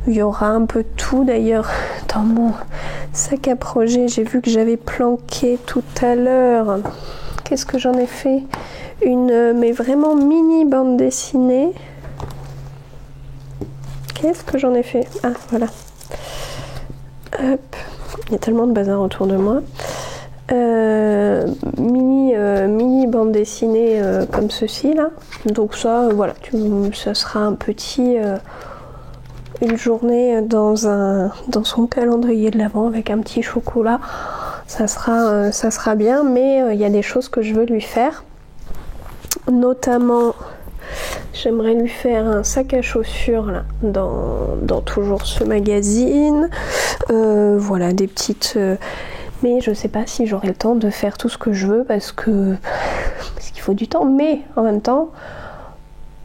Il y aura un peu de tout d'ailleurs dans mon sac à projet. J'ai vu que j'avais planqué tout à l'heure. Qu'est-ce que j'en ai fait? Mais vraiment mini bande dessinée. Qu'est-ce que j'en ai fait? Ah voilà. Hop. Il y a tellement de bazar autour de moi. Mini bande dessinée comme ceci là. Donc ça, voilà, ça sera un petit une journée dans son calendrier de l'Avent avec un petit chocolat. Ça sera bien, mais il y a des choses que je veux lui faire. Notamment, j'aimerais lui faire un sac à chaussures là, dans toujours ce magazine. Voilà, des petites. Mais je sais pas si j'aurai le temps de faire tout ce que je veux parce qu'il faut du temps. Mais en même temps,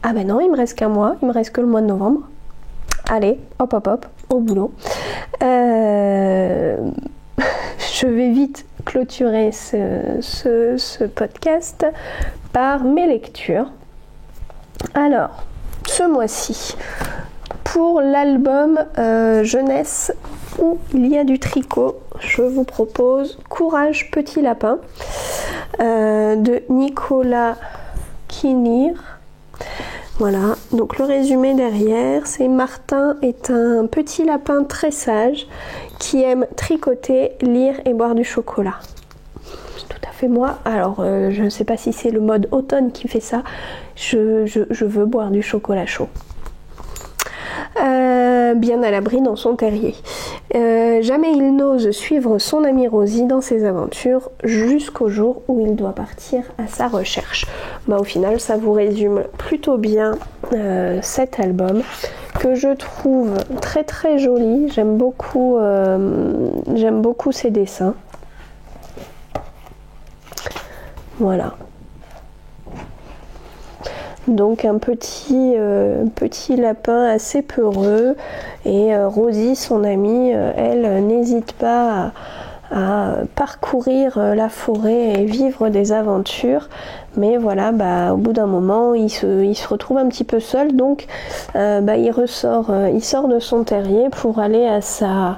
ah ben non, il me reste qu'un mois, il me reste que le mois de novembre. Allez, hop, au boulot. Je vais vite clôturer ce podcast par mes lectures. Alors, ce mois-ci, pour l'album jeunesse où il y a du tricot, je vous propose Courage Petit Lapin de Nicolas Kinir. Voilà, donc le résumé derrière, c'est Martin est un petit lapin très sage qui aime tricoter, lire et boire du chocolat. C'est tout à fait moi. Alors, je ne sais pas si c'est le mode automne qui fait ça. Je veux boire du chocolat chaud. bien à l'abri dans son terrier. Jamais il n'ose suivre son ami Rosie dans ses aventures jusqu'au jour où il doit partir à sa recherche. Au final, ça vous résume plutôt bien cet album que je trouve très très joli. J'aime beaucoup ses dessins. Voilà. Donc un petit lapin assez peureux et Rosie, son amie, elle n'hésite pas à parcourir la forêt et vivre des aventures, mais voilà, au bout d'un moment il se retrouve un petit peu seul, donc il sort de son terrier pour aller à sa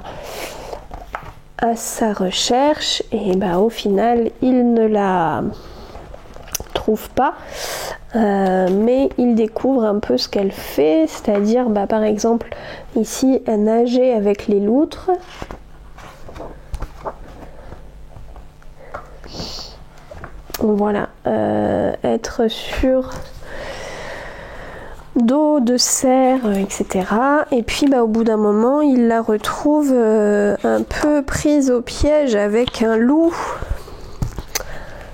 recherche et au final il ne la trouve pas, mais il découvre un peu ce qu'elle fait, c'est-à-dire par exemple ici elle nageait avec les loutres. Voilà, être sur d'eau, de cerf, etc. Et puis au bout d'un moment, il la retrouve un peu prise au piège avec un loup.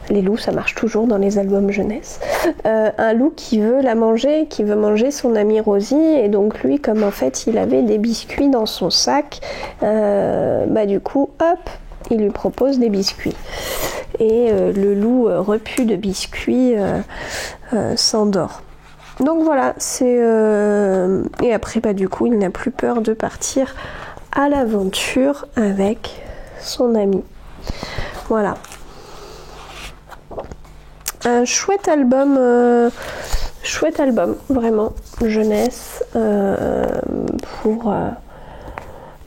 Les loups, ça marche toujours dans les albums jeunesse. Un loup qui veut la manger, qui veut manger son ami Rosie. Et donc lui, comme en fait il avait des biscuits dans son sac, du coup, hop, il lui propose des biscuits. Et le loup, repu de biscuits, s'endort. Donc voilà, et après du coup il n'a plus peur de partir à l'aventure avec son ami. Voilà. Un chouette album, vraiment, jeunesse,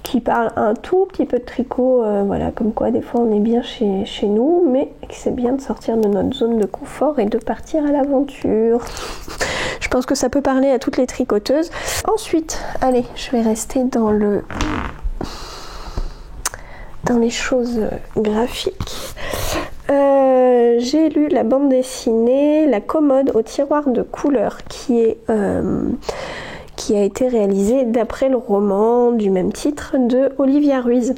qui parle un tout petit peu de tricot, voilà, comme quoi des fois on est bien chez nous, mais c'est bien de sortir de notre zone de confort et de partir à l'aventure. Je pense que ça peut parler à toutes les tricoteuses. Ensuite, allez, je vais rester dans les choses graphiques. J'ai lu la bande dessinée La commode au tiroir de couleurs qui a été réalisée d'après le roman du même titre de Olivia Ruiz,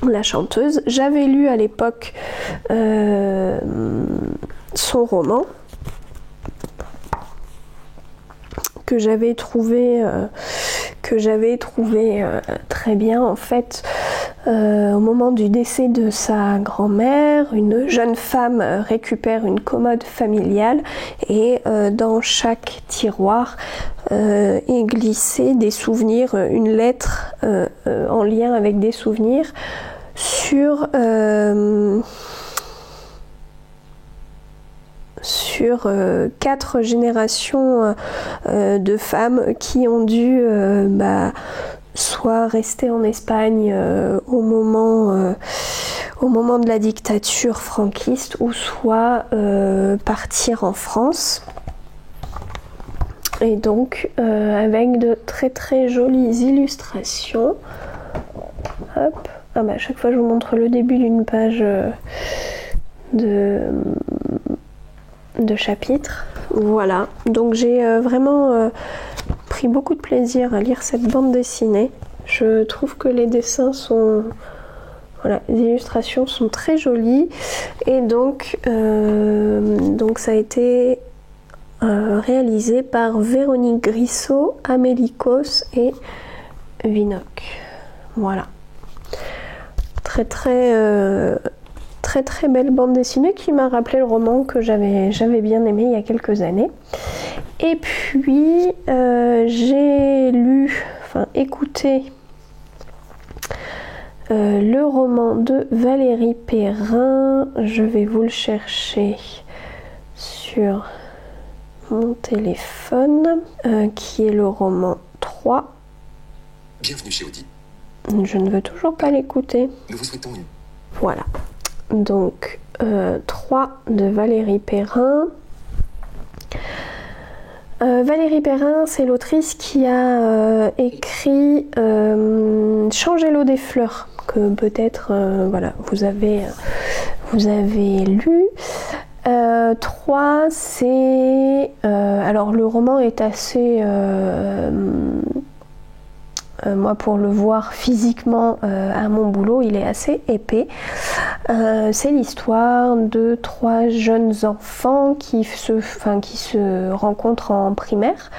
la chanteuse. J'avais lu à l'époque son roman que j'avais trouvé très bien. En fait, au moment du décès de sa grand-mère, une jeune femme récupère une commode familiale et dans chaque tiroir est glissé des souvenirs, une lettre en lien avec des souvenirs sur 4 générations de femmes qui ont dû soit rester en Espagne au moment de la dictature franquiste, ou soit partir en France. Et donc avec de très très jolies illustrations. Hop. À chaque fois je vous montre le début d'une page de chapitre. Voilà, donc j'ai vraiment pris beaucoup de plaisir à lire cette bande dessinée. Je trouve que les dessins sont... Voilà, les illustrations sont très jolies. Et donc ça a été réalisé par Véronique Grissot, Amélie Cos et Vinoc. Voilà. Très très belle bande dessinée qui m'a rappelé le roman que j'avais bien aimé il y a quelques années. Et puis j'ai écouté le roman de Valérie Perrin. Je vais vous le chercher sur mon téléphone, qui est le roman 3. Bienvenue chez Audi. Je ne veux toujours pas l'écouter. Nous vous souhaitons une... Voilà. Donc 3 de Valérie Perrin. Valérie Perrin, c'est l'autrice qui a écrit Changer l'eau des fleurs, que peut-être vous avez lu. 3, c'est... alors le roman est assez moi pour le voir physiquement à mon boulot, il est assez épais. C'est l'histoire de 3 jeunes enfants qui se rencontrent en primaire.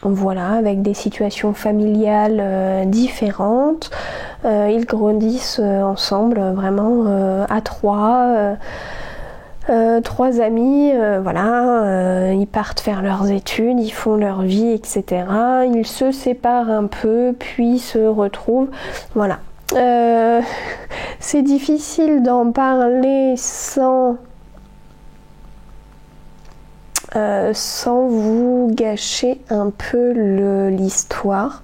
Voilà, avec des situations familiales différentes. Ils grandissent ensemble, vraiment à 3. 3 amis, voilà, ils partent faire leurs études, ils font leur vie, etc. Ils se séparent un peu, puis se retrouvent. Voilà. C'est difficile d'en parler sans vous gâcher un peu l'histoire.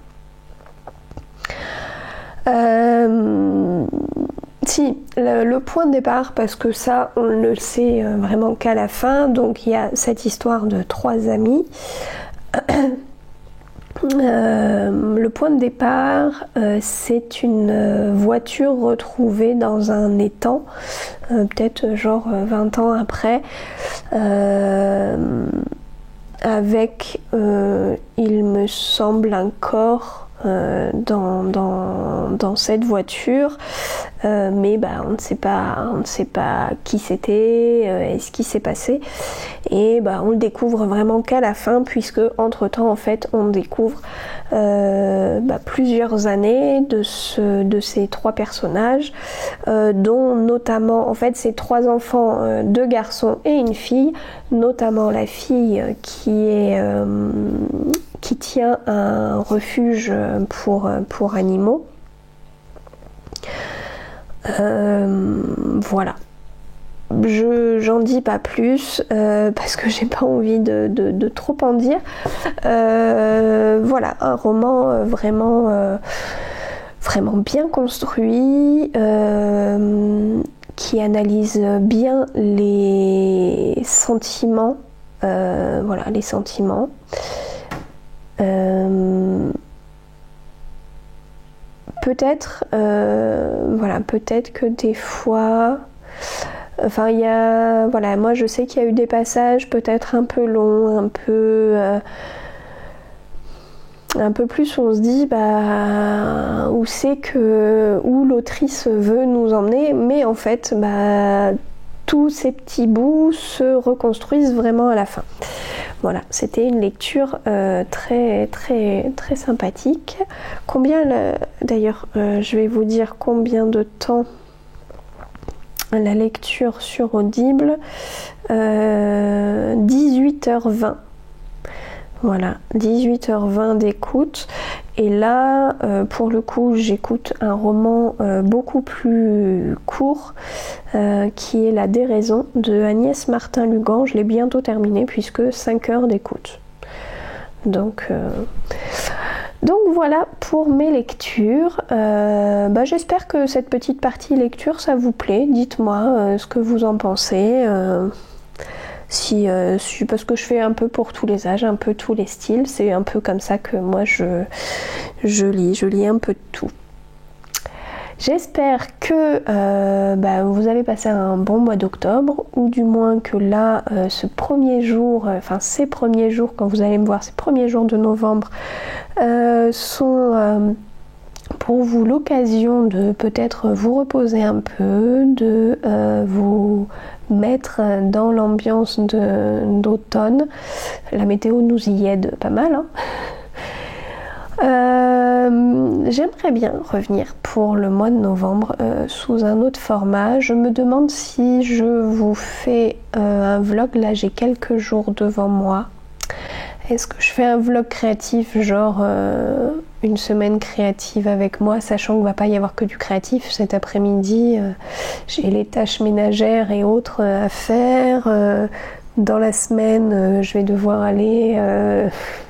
Si, le point de départ, parce que ça on ne le sait vraiment qu'à la fin, donc il y a cette histoire de 3 amis. Le point de départ, c'est une voiture retrouvée dans un étang, peut-être genre 20 ans après, avec, il me semble, un corps dans cette voiture, mais on ne sait pas qui c'était et ce qui s'est passé, et on le découvre vraiment qu'à la fin, puisque entre temps en fait on découvre plusieurs années de ces 3 personnages, dont notamment en fait ces 3 enfants, 2 garçons et une fille, notamment la fille qui tient un refuge pour animaux. Voilà. J'en dis pas plus parce que j'ai pas envie de trop en dire. Voilà, un roman vraiment bien construit, qui analyse bien les sentiments. Voilà, les sentiments. Peut-être que des fois, il y a, voilà, moi je sais qu'il y a eu des passages peut-être un peu longs, un peu plus où on se dit où l'autrice veut nous emmener, mais en fait tous ces petits bouts se reconstruisent vraiment à la fin. Voilà, c'était une lecture très très très sympathique. D'ailleurs, je vais vous dire combien de temps la lecture sur Audible. 18h20. Voilà, 18h20 d'écoute. Et là, pour le coup, j'écoute un roman beaucoup plus court, qui est La Déraison de Agnès Martin-Lugan. Je l'ai bientôt terminé puisque 5 heures d'écoute. Donc voilà pour mes lectures. J'espère que cette petite partie lecture, ça vous plaît. Dites-moi ce que vous en pensez. Parce que je fais un peu pour tous les âges, un peu tous les styles, c'est un peu comme ça que moi je lis un peu de tout. J'espère que vous avez passé un bon mois d'octobre, ou du moins que là, ces premiers jours, quand vous allez me voir, ces premiers jours de novembre sont pour vous l'occasion de peut-être vous reposer un peu, de vous mettre dans l'ambiance d'automne. La météo nous y aide pas mal, hein. J'aimerais bien revenir pour le mois de novembre sous un autre format. Je me demande si je vous fais un vlog. Là, j'ai quelques jours devant moi. Est-ce que je fais un vlog créatif, genre une semaine créative avec moi, sachant qu'il ne va pas y avoir que du créatif cet après-midi. J'ai les tâches ménagères et autres à faire. Dans la semaine, je vais devoir aller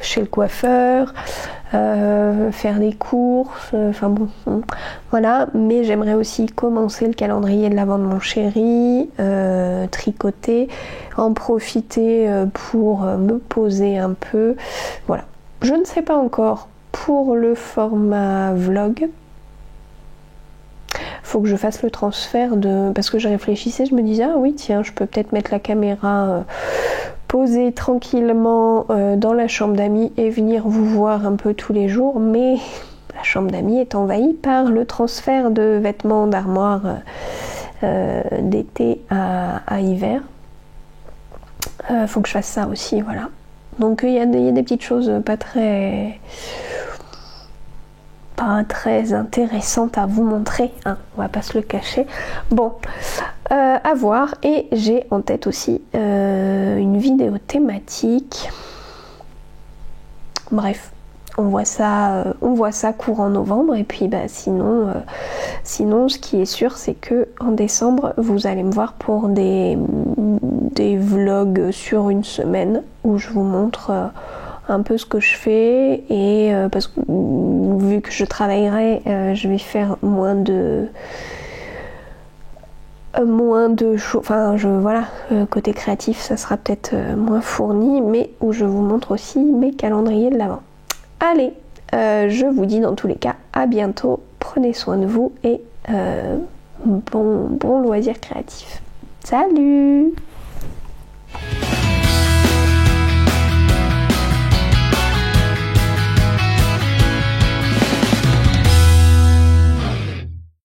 chez le coiffeur, faire des courses, voilà. Mais j'aimerais aussi commencer le calendrier de l'Avent de mon chéri, tricoter, en profiter pour me poser un peu. Voilà. Je ne sais pas encore pour le format vlog. Faut que je fasse le transfert parce que je réfléchissais, je me disais, ah oui tiens, je peux peut-être mettre la caméra poser tranquillement dans la chambre d'amis et venir vous voir un peu tous les jours, mais la chambre d'amis est envahie par le transfert de vêtements d'armoire d'été à hiver. Faut que je fasse ça aussi, voilà. Donc il y a des petites choses pas très intéressantes à vous montrer, hein, on va pas se le cacher. Bon, à voir. Et j'ai en tête aussi une vidéo thématique. Bref, on voit ça courant novembre. Et puis sinon, ce qui est sûr, c'est que en décembre, vous allez me voir pour des vlogs sur une semaine où je vous montre un peu ce que je fais, et parce que vu que je travaillerai, je vais faire moins de choses, enfin voilà, côté créatif ça sera peut-être moins fourni, mais où je vous montre aussi mes calendriers de l'avant. Allez, je vous dis dans tous les cas à bientôt, prenez soin de vous et bon loisir créatif. Salut!